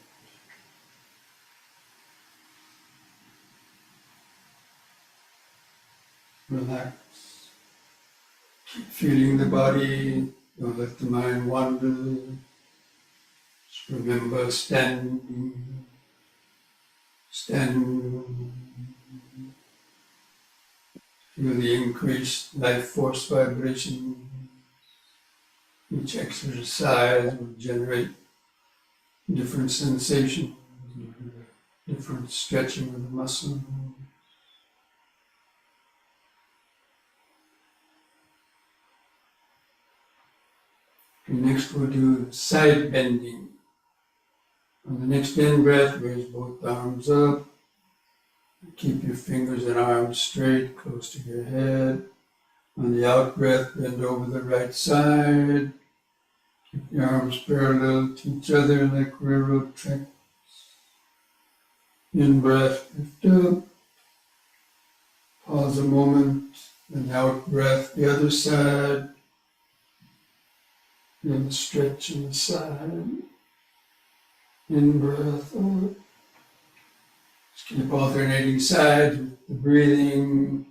Relax. Keep feeling the body. Don't let the mind wander. Just remember standing. Standing. Feel the increased life force vibration. Each exercise will generate different sensations, different stretching of the muscle. And next we'll do side bending. On the next in breath, raise both arms up. Keep your fingers and arms straight, close to your head. On the out breath, bend over the right side. Keep your arms parallel to each other like railroad tracks. In breath, lift up. Pause a moment. Then out breath, the other side. Then stretch on the side. In breath, out. Just keep alternating sides with the breathing.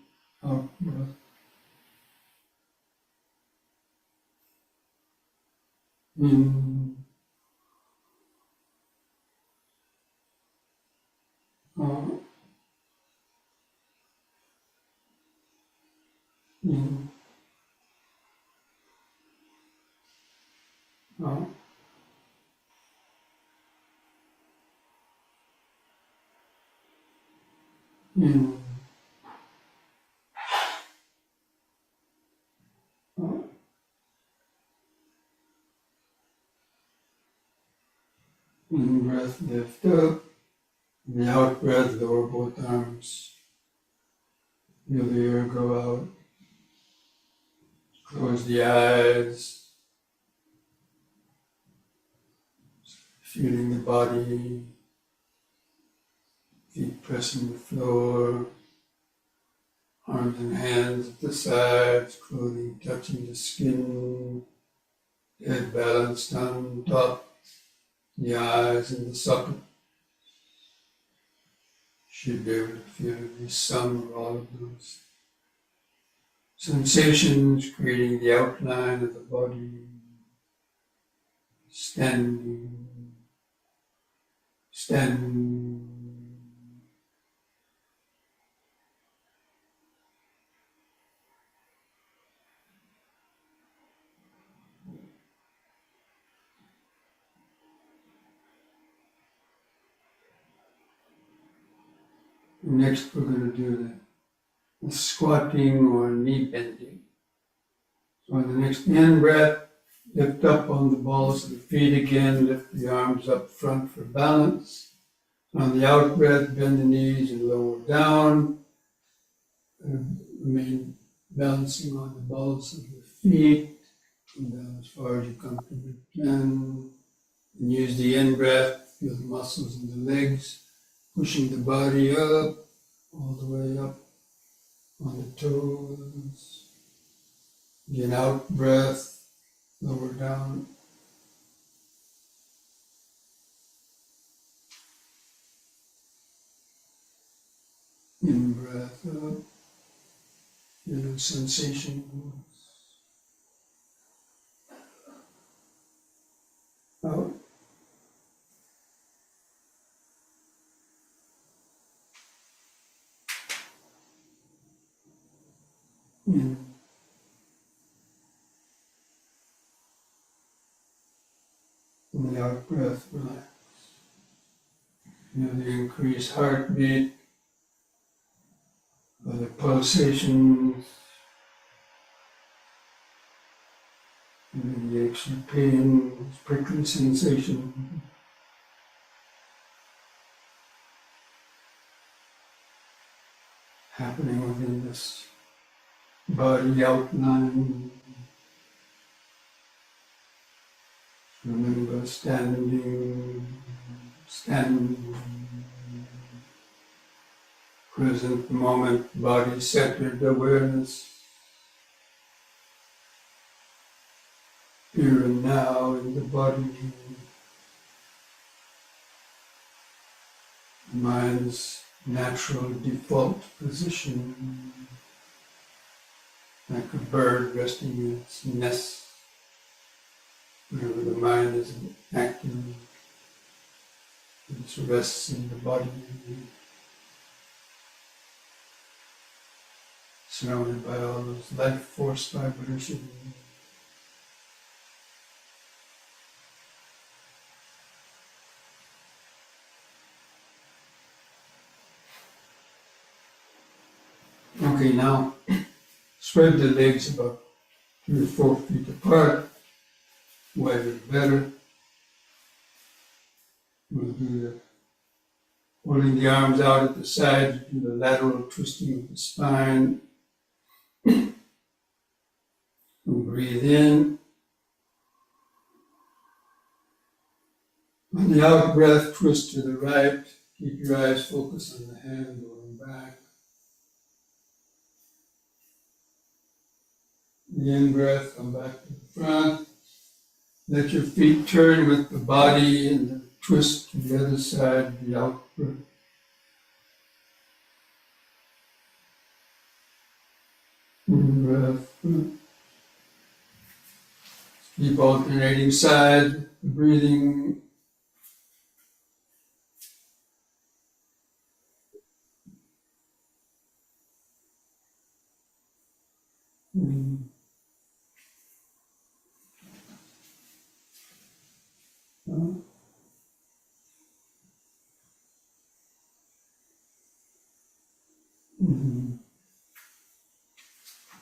Out breath. In. Out. In. Out. In. Out. In breath, lift up. In the out breath, lower both arms. Feel the air go out. Close the eyes. Feeling the body. Feet pressing the floor. Arms and hands at the sides. Clothing touching the skin. Head balanced on top. The eyes in the socket. Should be able to feel at least some or all of those sensations, creating the outline of the body. Standing, standing. Next, we're going to do the squatting or knee bending. So on the next in breath, lift up on the balls of the feet again, lift the arms up front for balance. On the out breath, bend the knees and lower down. Remain balancing on the balls of the feet. Come down as far as you comfortably can. And use the in breath, feel the muscles in the legs, pushing the body up, all the way up on the toes. Again, out breath, lower down. In breath up, feel sensation. Out. In. In the out breath, relax. Feel the increased heartbeat, or the pulsations, and the extra pain, prickly sensation. Happening within this body outline. Remember standing, present moment, body-centered awareness, here and now in the body, the mind's natural default position, like a bird resting in its nest. Whenever the mind is active, it just rests in the body, surrounded by all those life force vibrations. Okay, now spread the legs about 3 or 4 feet apart, wider the better. We'll do the holding the arms out at the sides, do the lateral twisting of the spine. We'll breathe in. On the out breath, twist to the right. Keep your eyes focused on the hand going back. The in breath, come back to the front. Let your feet turn with the body and the twist to the other side, the out breath. In breath. Keep alternating side, breathing.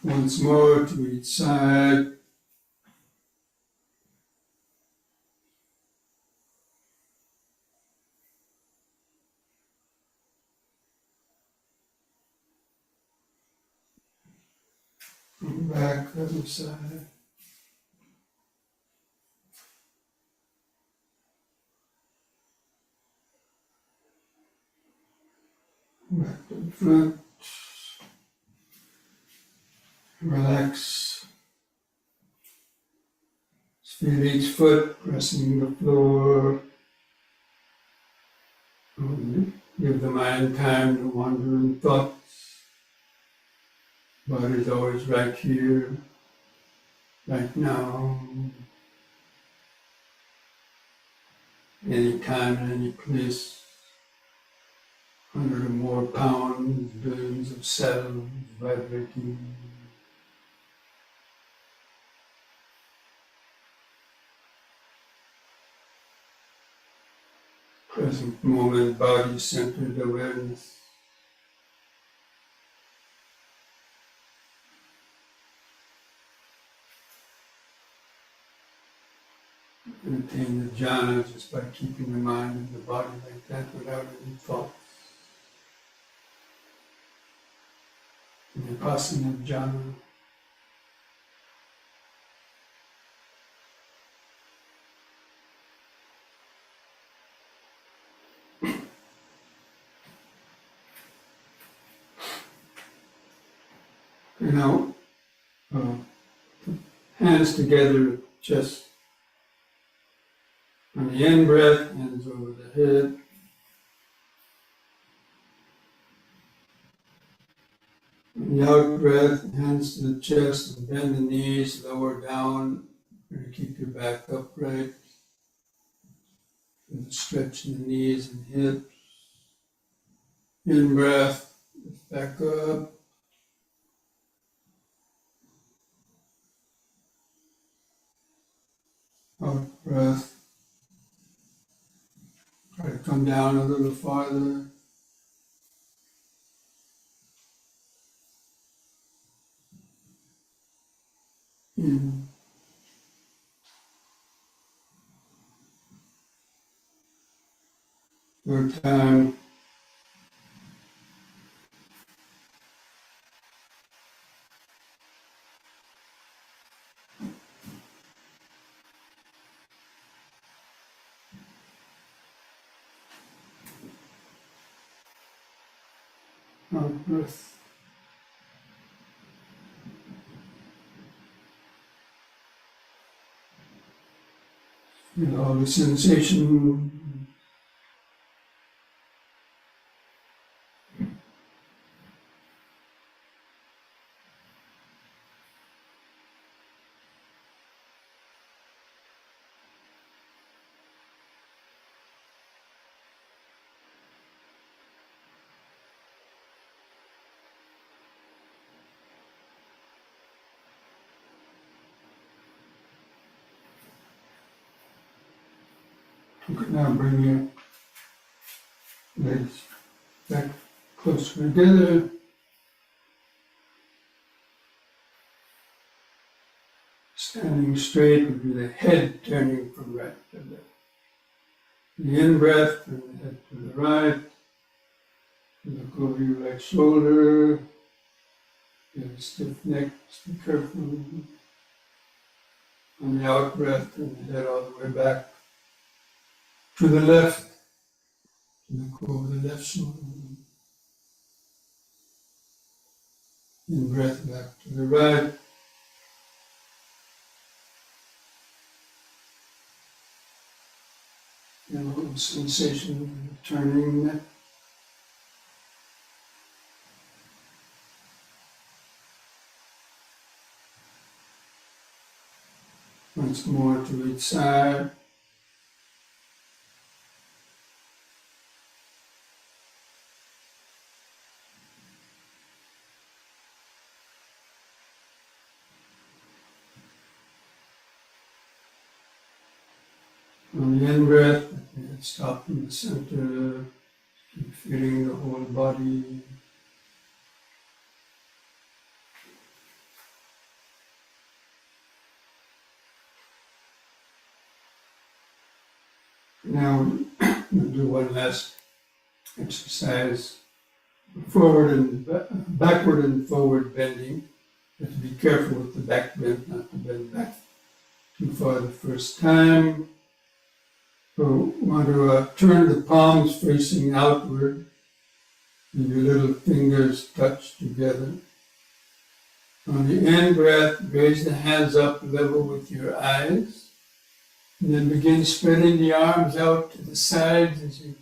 Once more to each side. And back, other side. Back to the front. Relax. Feel each foot pressing the floor. Give the mind time to wander in thoughts. Body's always right here, right now. Any time and any place. 100 or more pounds, billions of cells vibrating. Present moment, body-centered awareness. Maintain the jhana just by keeping the mind and the body like that without any thoughts. Vipassana jhana. Now, hands together, chest. On the in breath, hands over the head. On the out breath, hands to the chest and bend the knees, lower down. And keep your back upright. And stretch in the knees and hips. In breath, lift back up. Out breath. Try to come down a little farther. In. Third time. Out breath. Feel all the sensation. Okay, now bring your legs back closer together. Standing straight with the head turning from right to left. The in-breath, turn the head to the right. Look over your right shoulder. You have a stiff neck, just be careful. On the out-breath, turn the head all the way back to the left. Look over the left shoulder. In-breath back to the right. And a little sensation of turning neck. Once more to each side. On the in-breath, stop in the center, keep feeling the whole body. Now we'll do one last exercise. Forward and backward and forward bending. You have to be careful with the back bend, not to bend back too far the first time. So want to turn the palms facing outward, and your little fingers touch together. On the in-breath, raise the hands up level with your eyes, and then begin spreading the arms out to the sides as you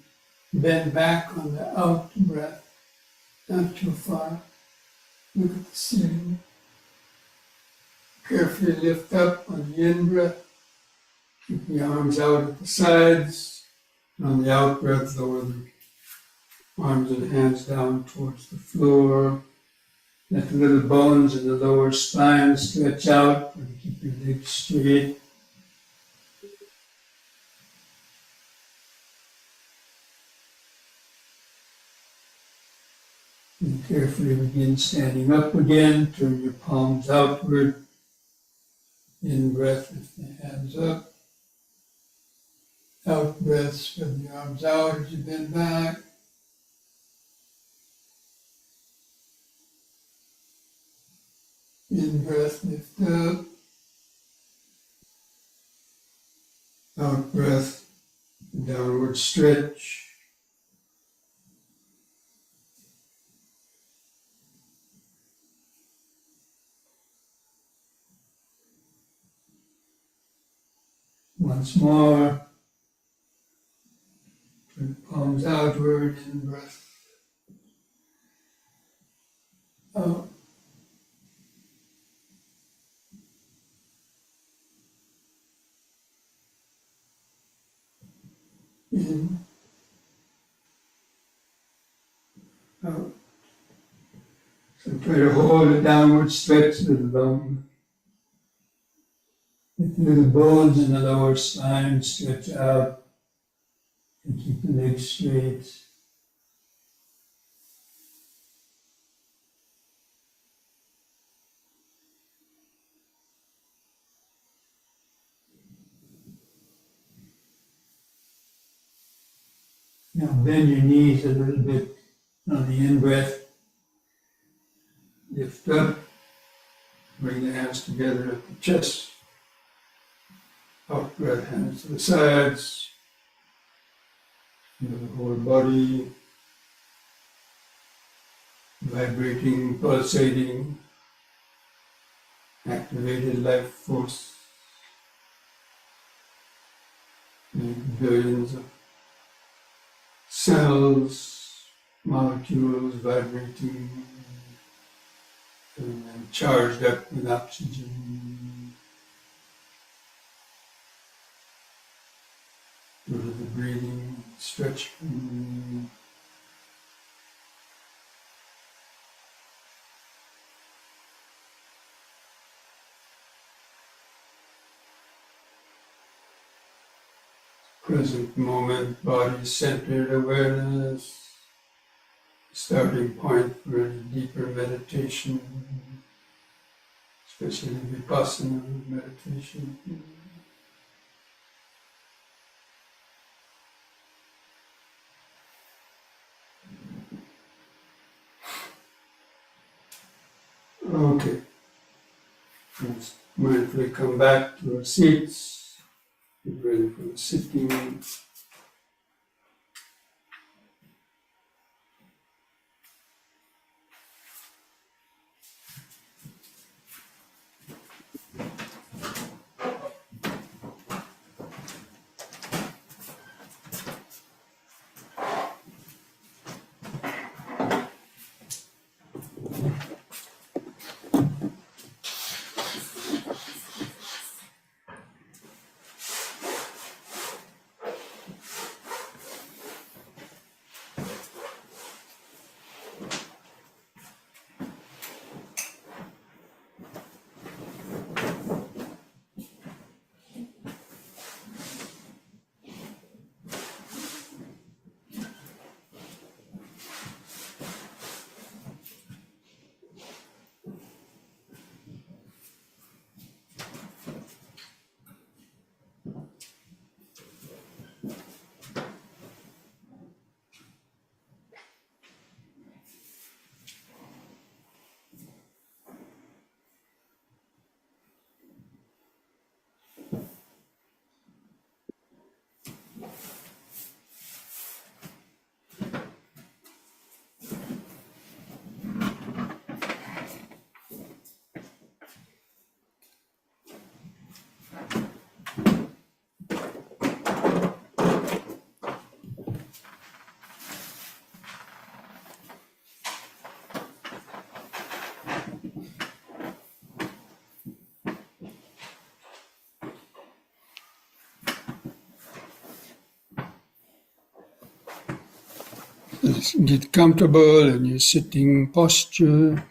bend back on the out-breath, not too far. Look at the ceiling. Carefully lift up on the in-breath. Keep the arms out at the sides. And on the out-breath, lower the arms and hands down towards the floor. Let the little bones in the lower spine stretch out and keep your legs straight. And carefully begin standing up again. Turn your palms outward. In breath, lift the hands up. Out breath, spread the arms out as you bend back. In breath, lift up. Out breath, downward stretch. Once more. Turn the palms outward, in breath. Uh, in, out. So try to hold a downward stretch of the lung. If the bones in the lower spine stretch out and keep the legs straight. Now bend your knees a little bit on the in-breath. Lift up, bring the hands together at the chest. Out breath, hands to the sides. Feel the whole body vibrating, pulsating, activated life force. Billions of cells, molecules vibrating and charged up with oxygen. Go to the breathing, stretch. Present moment, body centered awareness, starting point for any deeper meditation, especially Vipassana meditation. Okay, let's mindfully come back to our seats, get ready for the sitting. Get comfortable in your sitting posture.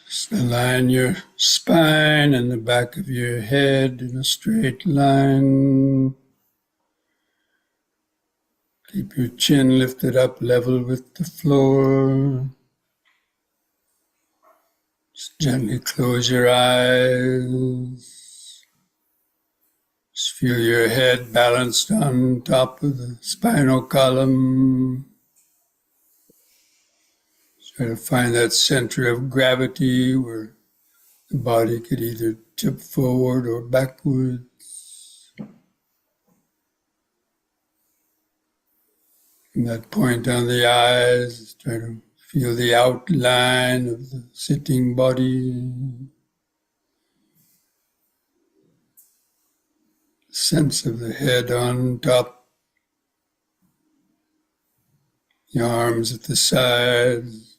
Just align your spine and the back of your head in a straight line. Keep your chin lifted up level with the floor. Just gently close your eyes. Just feel your head balanced on top of the spinal column. Try to find that center of gravity where the body could either tip forward or backward. From that point on the eyes, try to feel the outline of the sitting body. Sense of the head on top, the arms at the sides,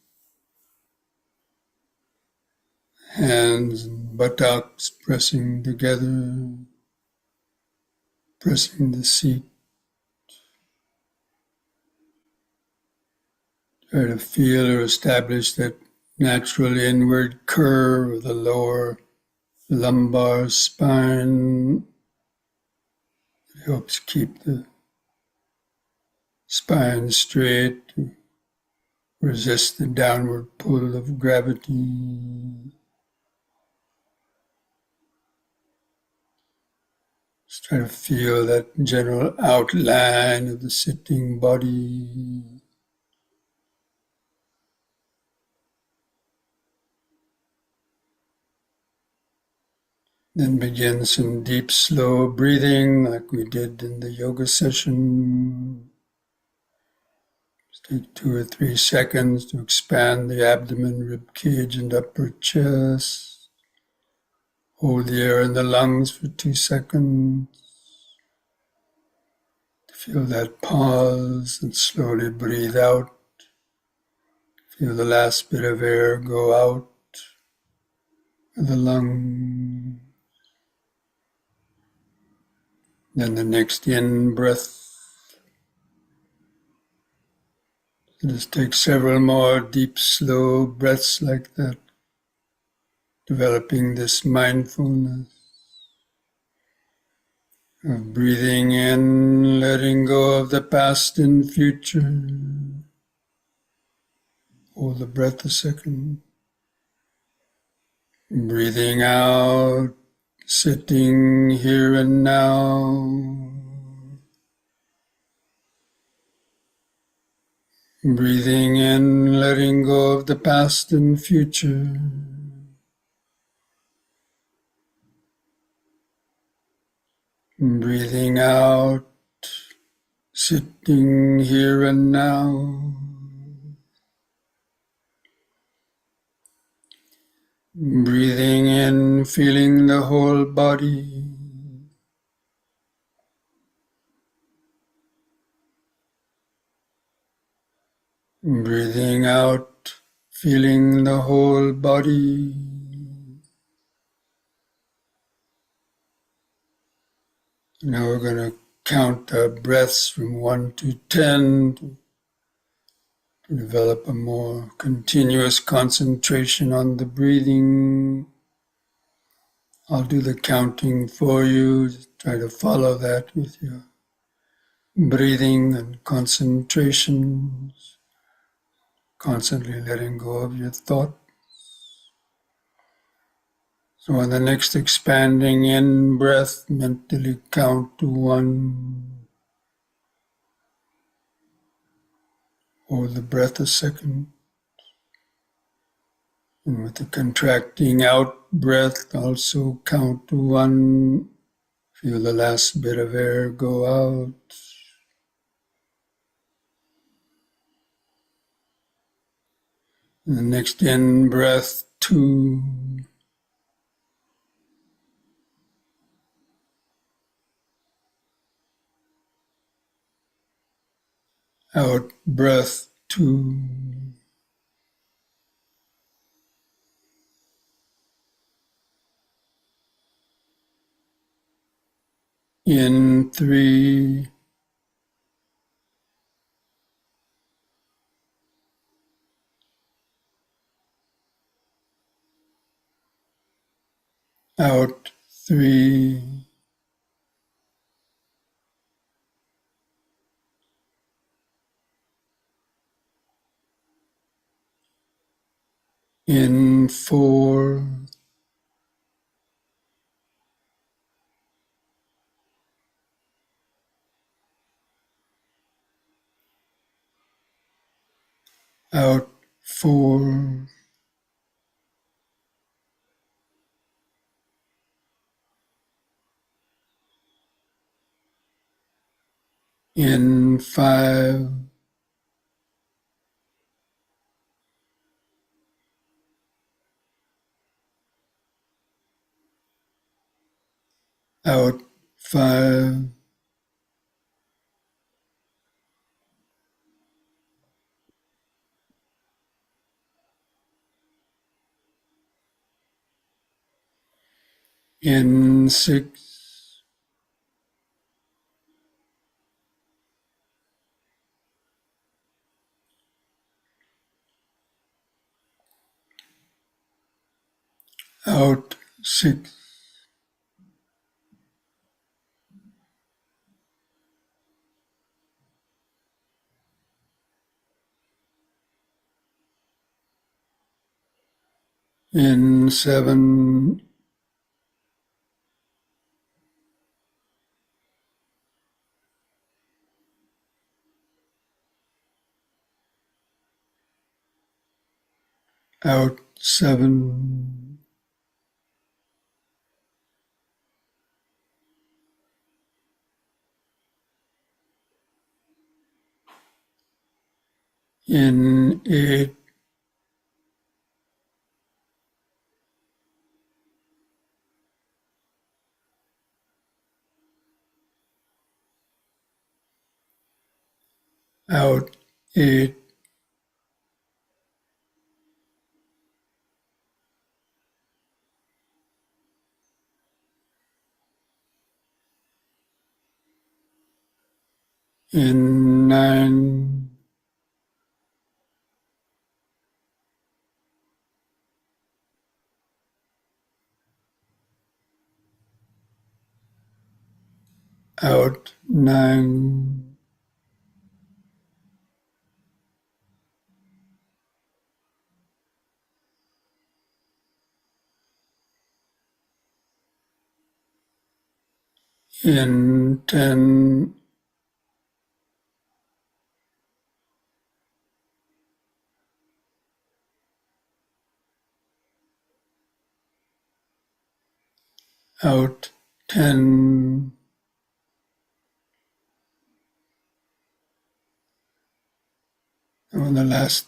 hands and buttocks pressing together, pressing the seat. Try to feel or establish that natural inward curve of the lower lumbar spine. It helps keep the spine straight, to resist the downward pull of gravity. Just try to feel that general outline of the sitting body. Then begin some deep, slow breathing like we did in the yoga session. Just take 2 or 3 seconds to expand the abdomen, rib cage, and upper chest. Hold the air in the lungs for 2 seconds. Feel that pause and slowly breathe out. Feel the last bit of air go out of the lung. Then the next in breath. Just take several more deep, slow breaths like that, developing this mindfulness of breathing in, letting go of the past and future. Hold the breath a second. Breathing out, sitting here and now. Breathing in, letting go of the past and future. Breathing out, sitting here and now. Breathing in, feeling the whole body. Breathing out, feeling the whole body. Now we're going to count our breaths from 1 to 10 to develop a more continuous concentration on the breathing. I'll do the counting for you. Just try to follow that with your breathing and concentrations, constantly letting go of your thought. So on the next expanding in breath, mentally count to 1. Hold the breath a second. And with the contracting out breath, also count to 1. Feel the last bit of air go out. And the next in breath, 2. Out breath, 2. In, 3. Out, 3. In, 4. out 4, in 5, out 5, in 6, out 6, in 7, out 7, in 8, out 8, in 9, out 9, in 10, out 10, and when the last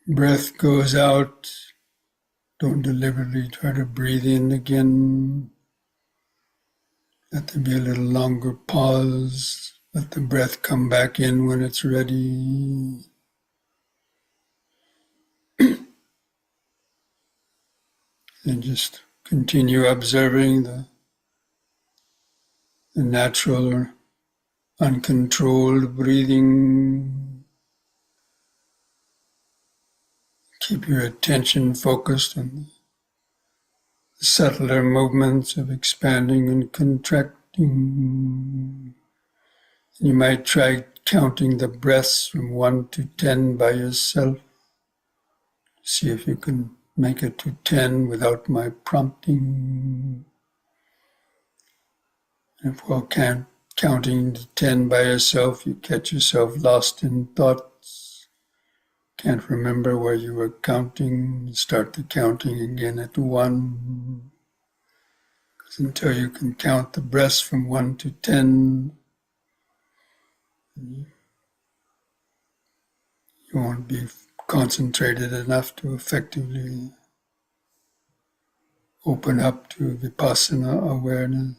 breath goes out, don't deliberately try to breathe in again. Let there be a little longer pause. Let the breath come back in when it's ready. And just continue observing the natural or uncontrolled breathing. Keep your attention focused on the subtler movements of expanding and contracting. You might try counting the breaths from 1 to 10 by yourself. See if you can make it to 10 without my prompting. If while counting to 10 by yourself, you catch yourself lost in thoughts, can't remember where you were counting, start the counting again at 1. Because until you can count the breaths from 1 to 10, you won't be concentrated enough to effectively open up to vipassana awareness.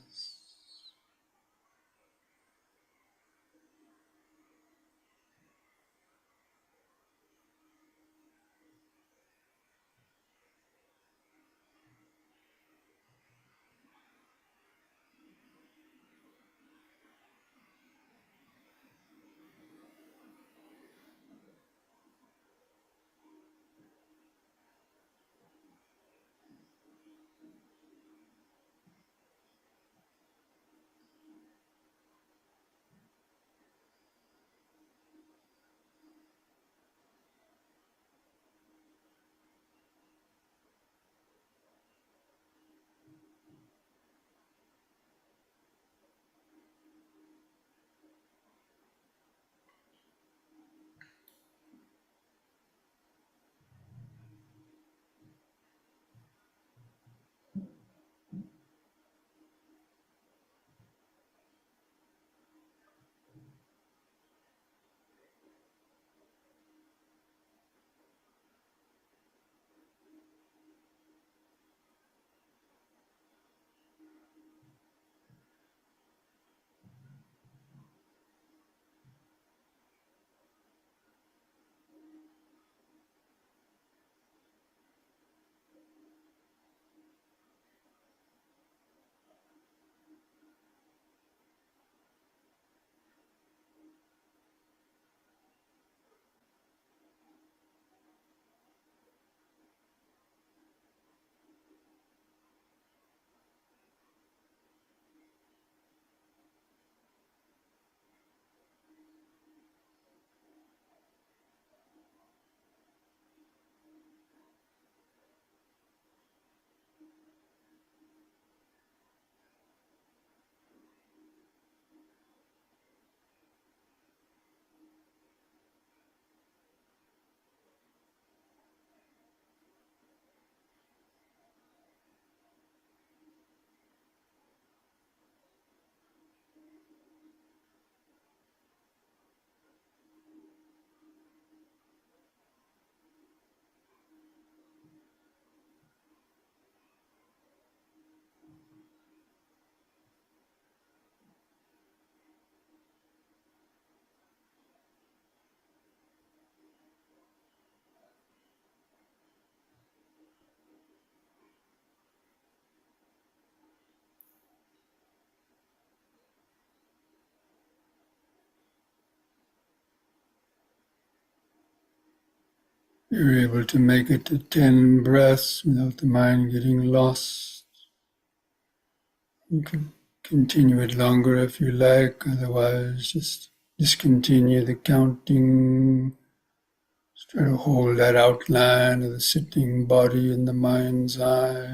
You're able to make it to 10 breaths without the mind getting lost. You can continue it longer if you like, otherwise just discontinue the counting. Just try to hold that outline of the sitting body in the mind's eye.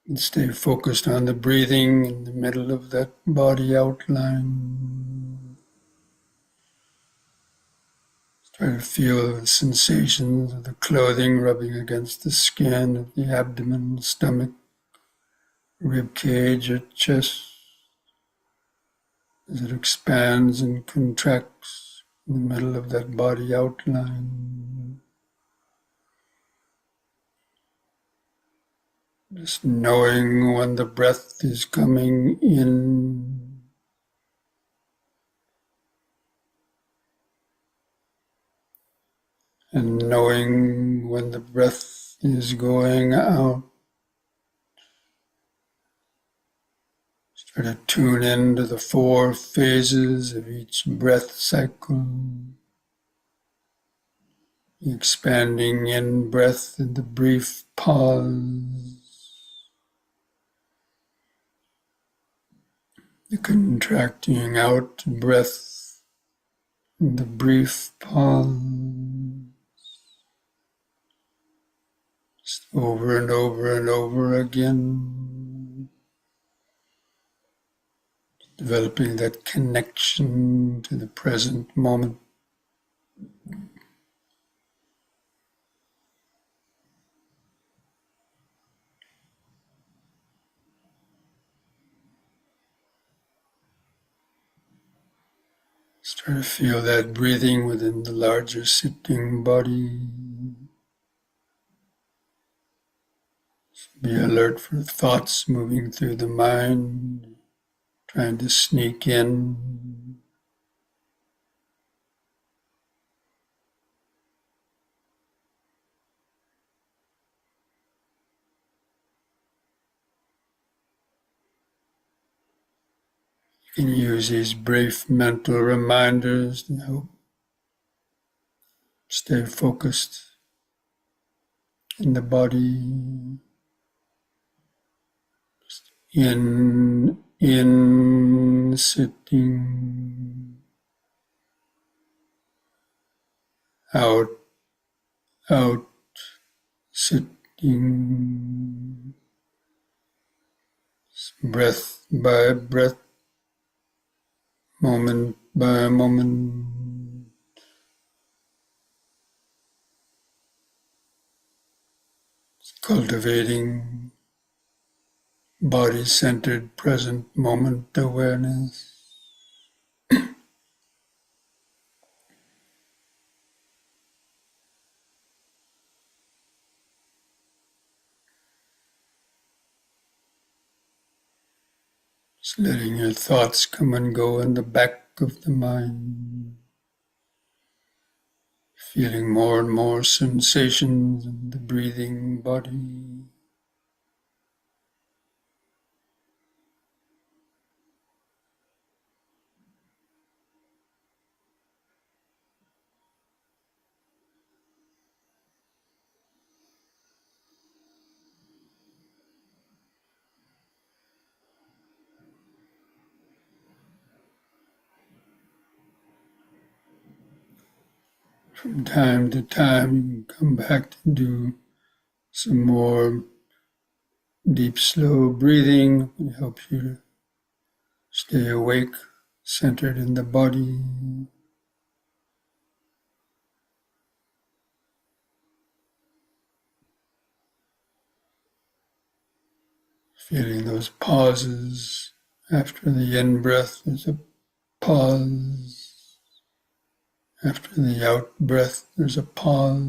And stay focused on the breathing in the middle of that body outline. Try to feel the sensations of the clothing rubbing against the skin of the abdomen, stomach, rib cage, or chest as it expands and contracts in the middle of that body outline. Just knowing when the breath is coming in, and knowing when the breath is going out. Try to tune into the 4 phases of each breath cycle. The expanding in breath and the brief pause. The contracting out breath and the brief pause. Just over and over and over again. Developing that connection to the present moment. Just try to feel that breathing within the larger sitting body. Be alert for thoughts moving through the mind, trying to sneak in. You can use these brief mental reminders to help stay focused in the body. In sitting, out, out, sitting, breath by breath, moment by moment, cultivating body-centered present moment awareness. Just letting your thoughts come and go in the back of the mind. Feeling more and more sensations in the breathing body. From time to time, you can come back to do some more deep, slow breathing. It helps you to stay awake, centered in the body. Feeling those pauses. After the in-breath, there's a pause. After the out-breath, there's a pause.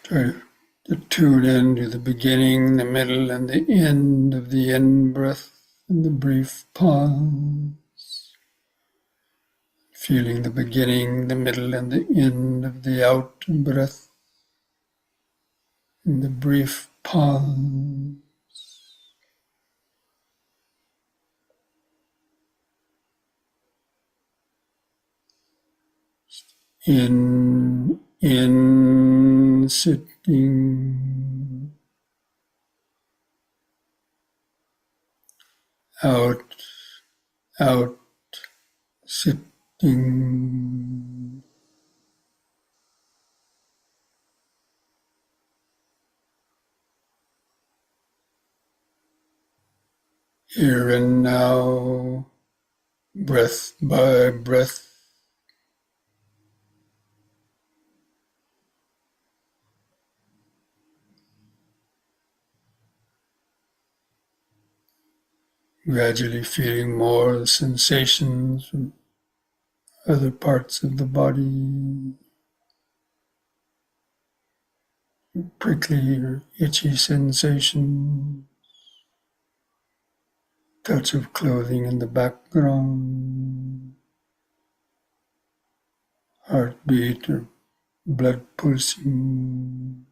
Try to tune in to the beginning, the middle, and the end of the in breath and the brief pause. Feeling the beginning, the middle, and the end of the out breath and the brief pause. In, sitting, out, out, sitting. Here and now, breath by breath. Gradually feeling more sensations from other parts of the body, prickly or itchy sensation, touch of clothing in the background, heartbeat or blood pulsing.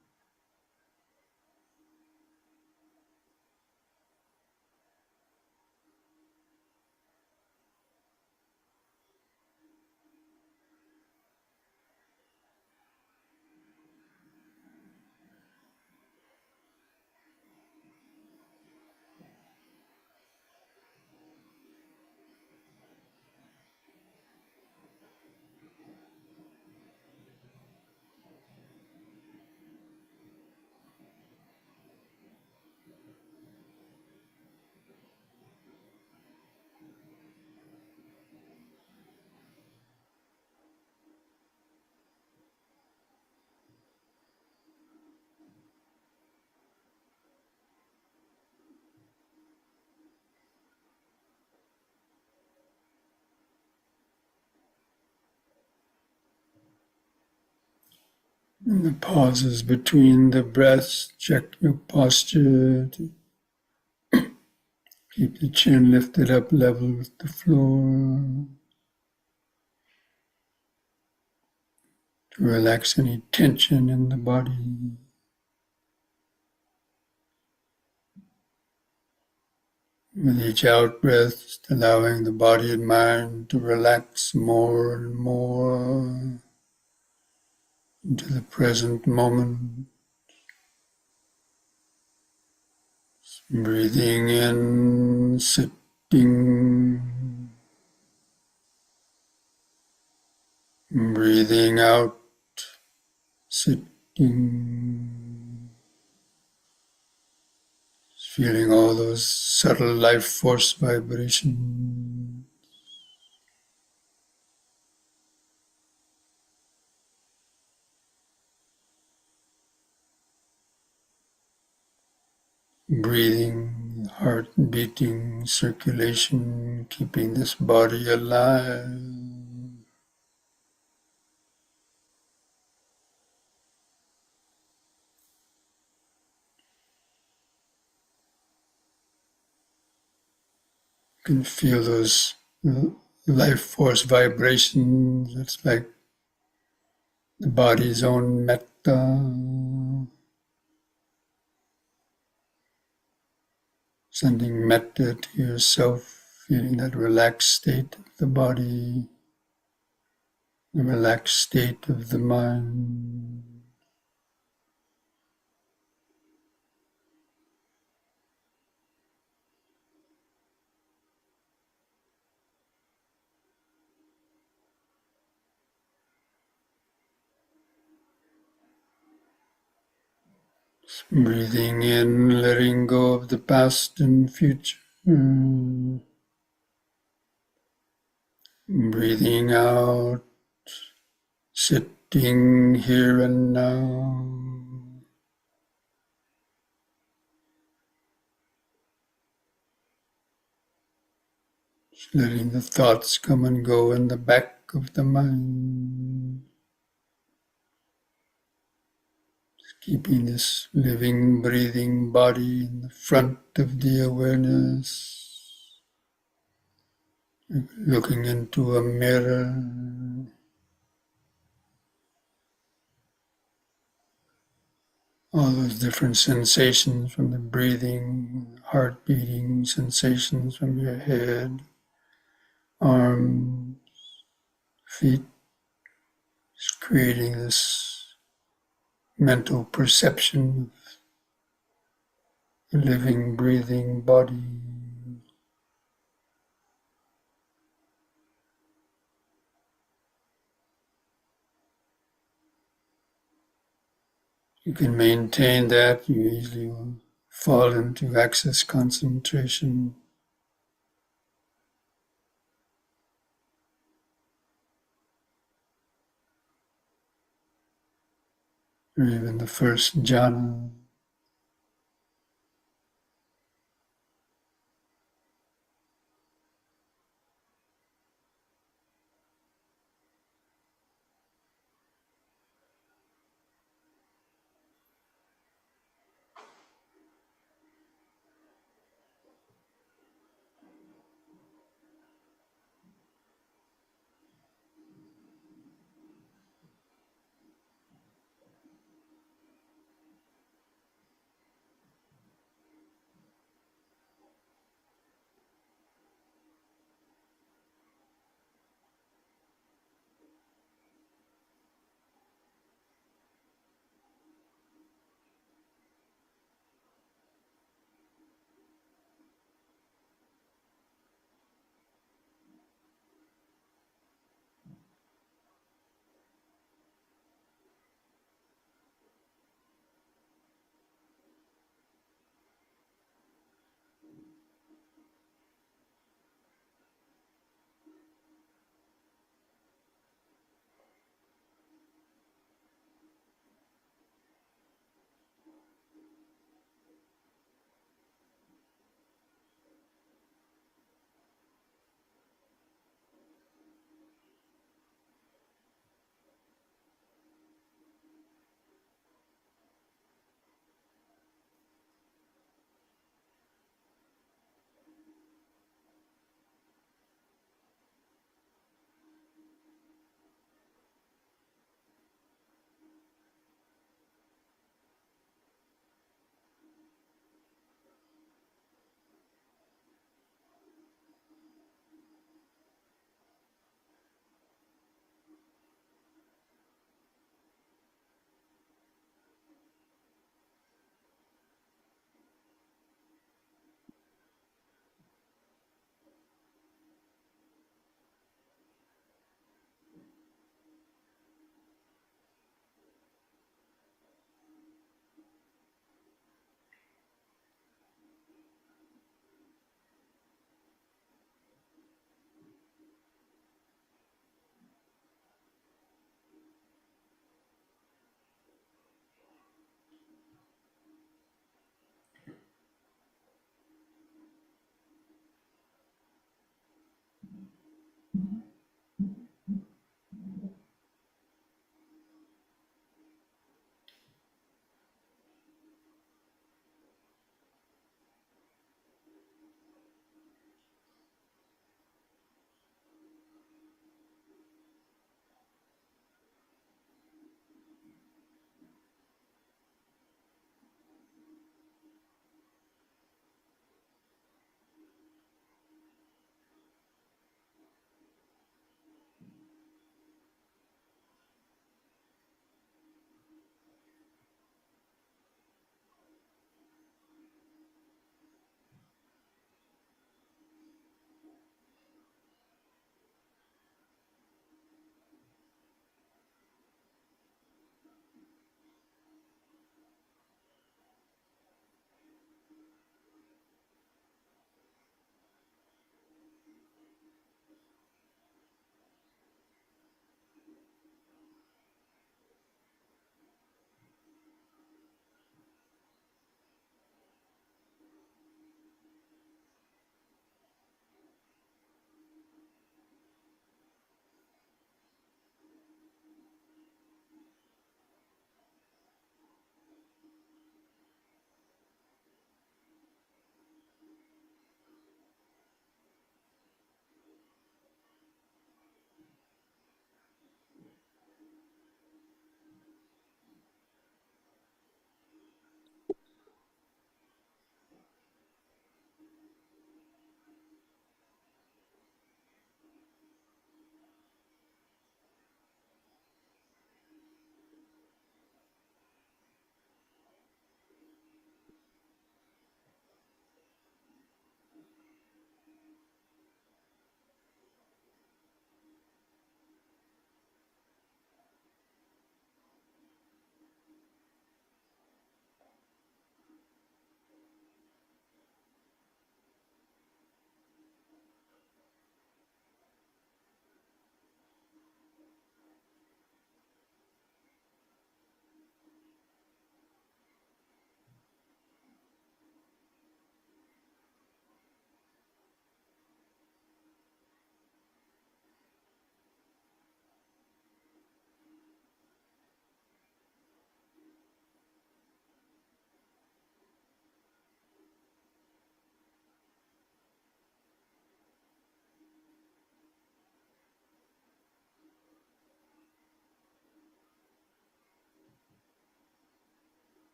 In the pauses between the breaths, check your posture to keep the chin lifted up level with the floor, to relax any tension in the body. With each out breath, just allowing the body and mind to relax more and more into the present moment. Breathing in, sitting. Breathing out, sitting. Feeling all those subtle life force vibrations. Breathing, heart beating, circulation, keeping this body alive. You can feel those life force vibrations. It's like the body's own metta, sending metta to yourself, feeling that relaxed state of the body, the relaxed state of the mind. Breathing in, letting go of the past and future. Breathing out, sitting here and now. Just letting the thoughts come and go in the back of the mind. Just keeping this living, breathing body in the front of the awareness, looking into a mirror. All those different sensations from the breathing, heart beating, sensations from your head, arms, feet, just creating this mental perception of a living, breathing body. You can maintain that, you easily will fall into access concentration, or even the first jhana.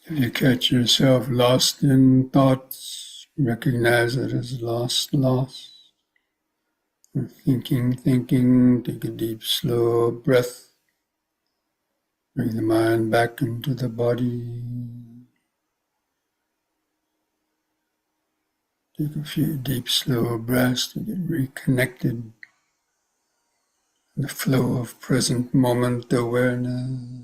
If you catch yourself lost in thoughts, recognize it as lost. Or thinking, take a deep, slow breath. Bring the mind back into the body. Take a few deep, slow breaths to get reconnected. The flow of present moment awareness.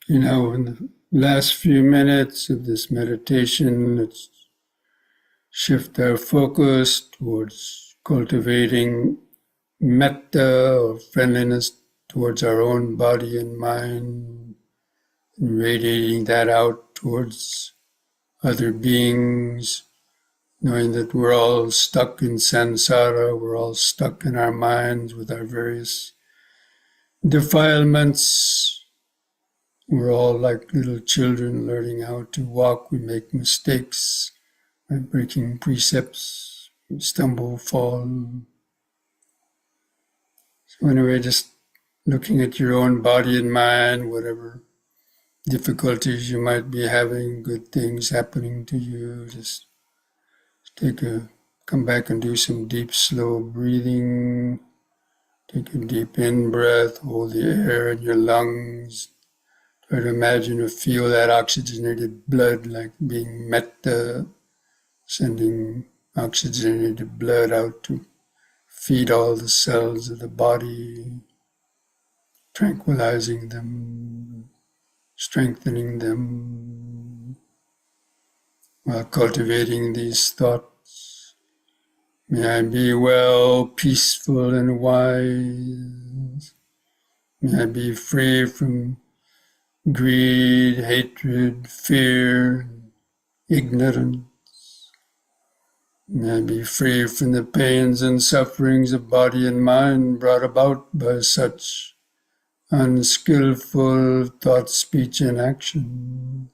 In the last few minutes of this meditation, let's shift our focus towards cultivating metta or friendliness towards our own body and mind, and radiating that out towards other beings, knowing that we're all stuck in samsara, we're all stuck in our minds with our various defilements. We're all like little children learning how to walk. We make mistakes by breaking precepts, we stumble, fall. So anyway, just looking at your own body and mind, whatever difficulties you might be having, good things happening to you, just come back and do some deep, slow breathing. Take a deep in-breath, hold the air in your lungs. Try to imagine or feel that oxygenated blood like being metta, sending oxygenated blood out to feed all the cells of the body, tranquilizing them, strengthening them, while cultivating these thoughts. May I be well, peaceful, and wise. May I be free from greed, hatred, fear, ignorance. May I be free from the pains and sufferings of body and mind brought about by such unskillful thought, speech, and action.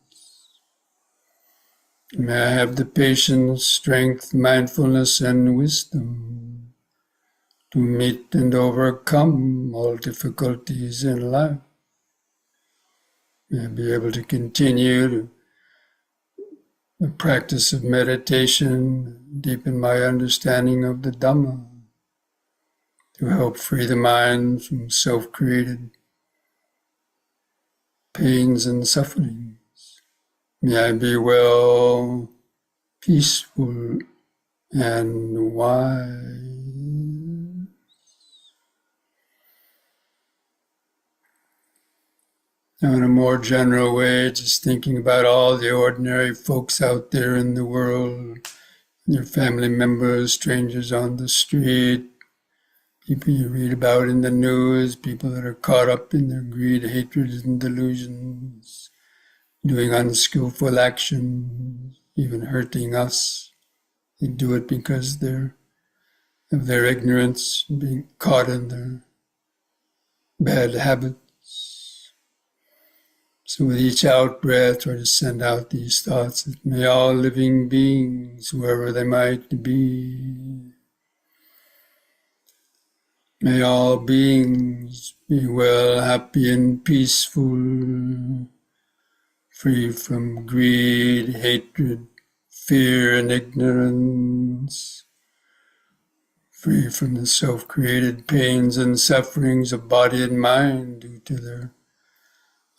May I have the patience, strength, mindfulness, and wisdom to meet and overcome all difficulties in life. May I be able to continue the practice of meditation, deepen my understanding of the Dhamma, to help free the mind from self-created pains and sufferings. May I be well, peaceful, and wise. Now, in a more general way, just thinking about all the ordinary folks out there in the world, your family members, strangers on the street, people you read about in the news, people that are caught up in their greed, hatred, and delusions, doing unskillful actions, even hurting us. They do it because of their ignorance, being caught in their bad habits. So with each out-breath, try to send out these thoughts that may all living beings, whoever they might be, may all beings be well, happy, and peaceful, free from greed, hatred, fear, and ignorance, free from the self-created pains and sufferings of body and mind due to their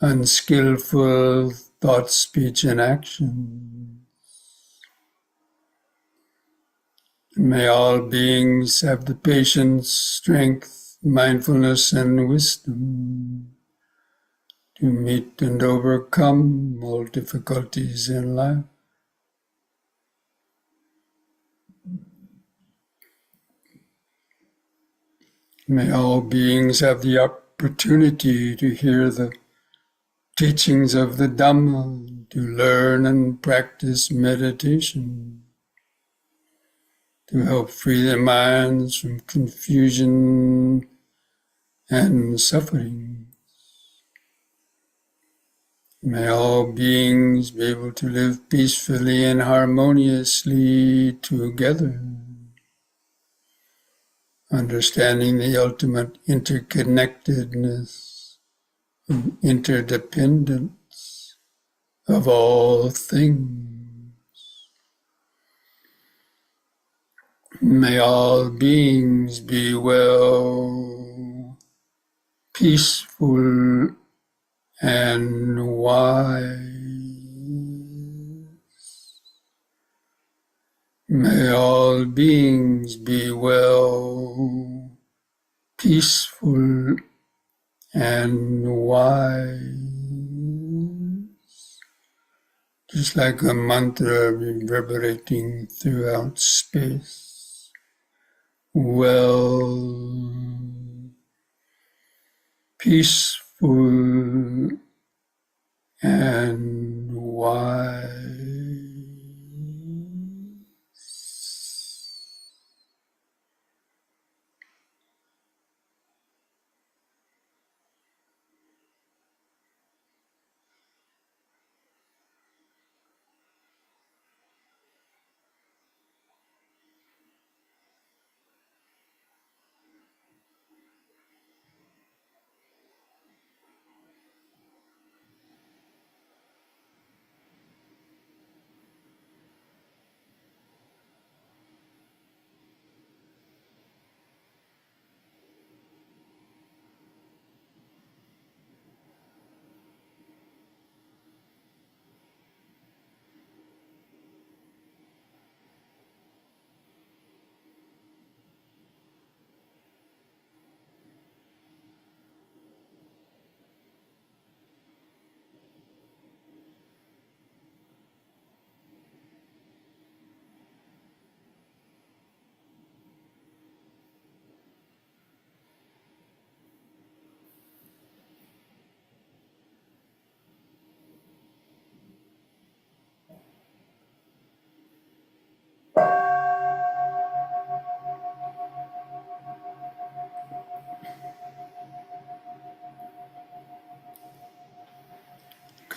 unskillful thought, speech, and action. May all beings have the patience, strength, mindfulness, and wisdom to meet and overcome all difficulties in life. May all beings have the opportunity to hear the teachings of the Dhamma, to learn and practice meditation, to help free their minds from confusion and suffering. May all beings be able to live peacefully and harmoniously together, understanding the ultimate interconnectedness and interdependence of all things. May all beings be well, peaceful, and wise. May all beings be well, peaceful, and wise. Just like a mantra reverberating throughout space. Well, peaceful and wise.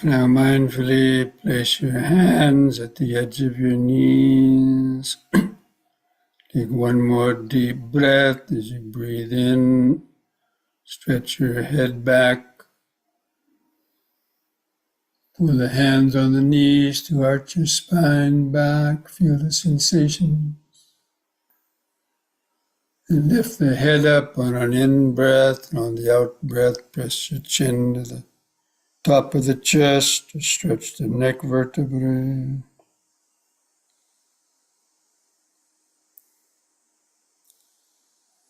Now mindfully place your hands at the edge of your knees. Take one more deep breath as you breathe in. Stretch your head back. Pull the hands on the knees to arch your spine back. Feel the sensation. And lift the head up on an in-breath, and on the out-breath, press your chin to the top of the chest to stretch the neck vertebrae.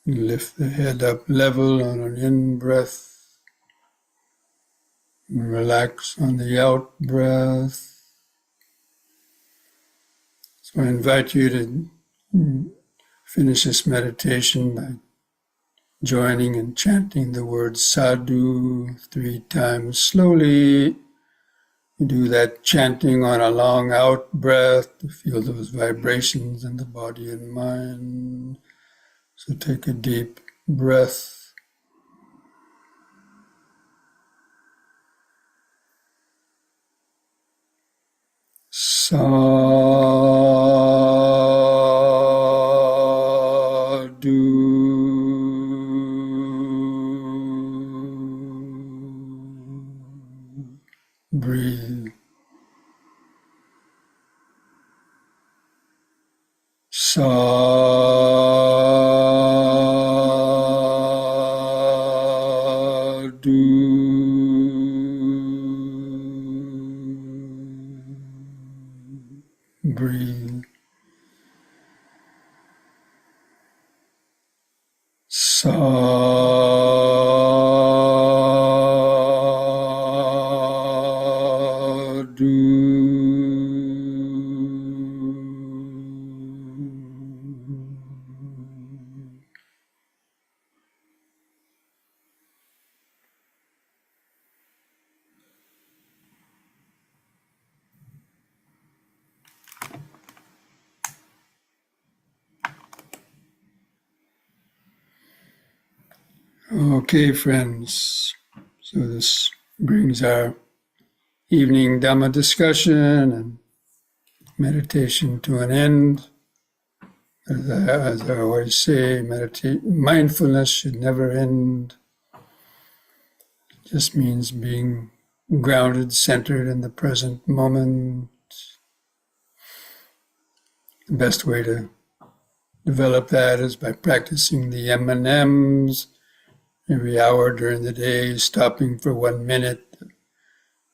Lift the head up level on an in-breath. Relax on the out-breath. So I invite you to finish this meditation by joining and chanting the word sadhu 3 times slowly. You do that chanting on a long out breath to feel those vibrations in the body and mind. So take a deep breath. Sadhu. Breathe. Sadhu. Breathe. Sadhu. Okay, friends. So this brings our evening Dhamma discussion and meditation to an end. As I always say, mindfulness should never end. It just means being grounded, centered in the present moment. The best way to develop that is by practicing the M&Ms every hour during the day, stopping for 1 minute.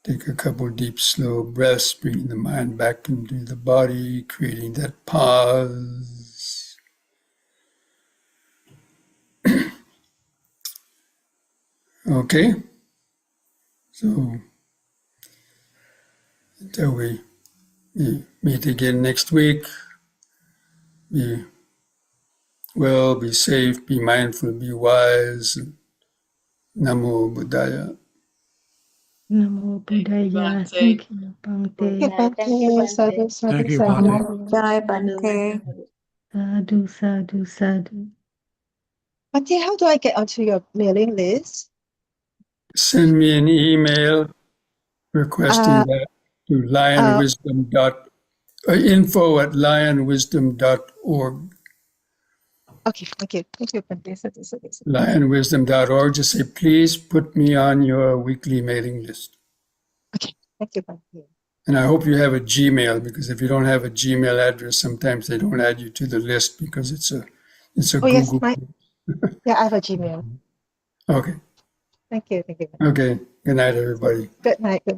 Take a couple deep, slow breaths, bringing the mind back into the body, creating that pause. Okay. So until we meet again next week, be well, be safe, be mindful, be wise. Namo Buddhaya. Namo Thank you, Buddhaya. Bhante. Thank you, Bhante. Thank you, Sadhu, Bhante. sadhu, Thank you, sadhu. Bhante. Jai Bhante. Sadhu, sadhu, sadhu. Bhante, how do I get onto your mailing list? Send me an email requesting Uh, that to uh, info@lionwisdom.org. okay, thank you. Thank you, Bhante. Sadhu, sadhu, sadhu. Lionwisdom.org. Just say, please put me on your weekly mailing list. Okay, thank you, Bhante. And I hope you have a Gmail, because if you don't have a Gmail address, sometimes they don't add you to the list because it's a Oh, yes, Google. yeah, I have a Gmail. Okay. Thank you, Bhante. Okay. Good night, everybody. Good night. Good night.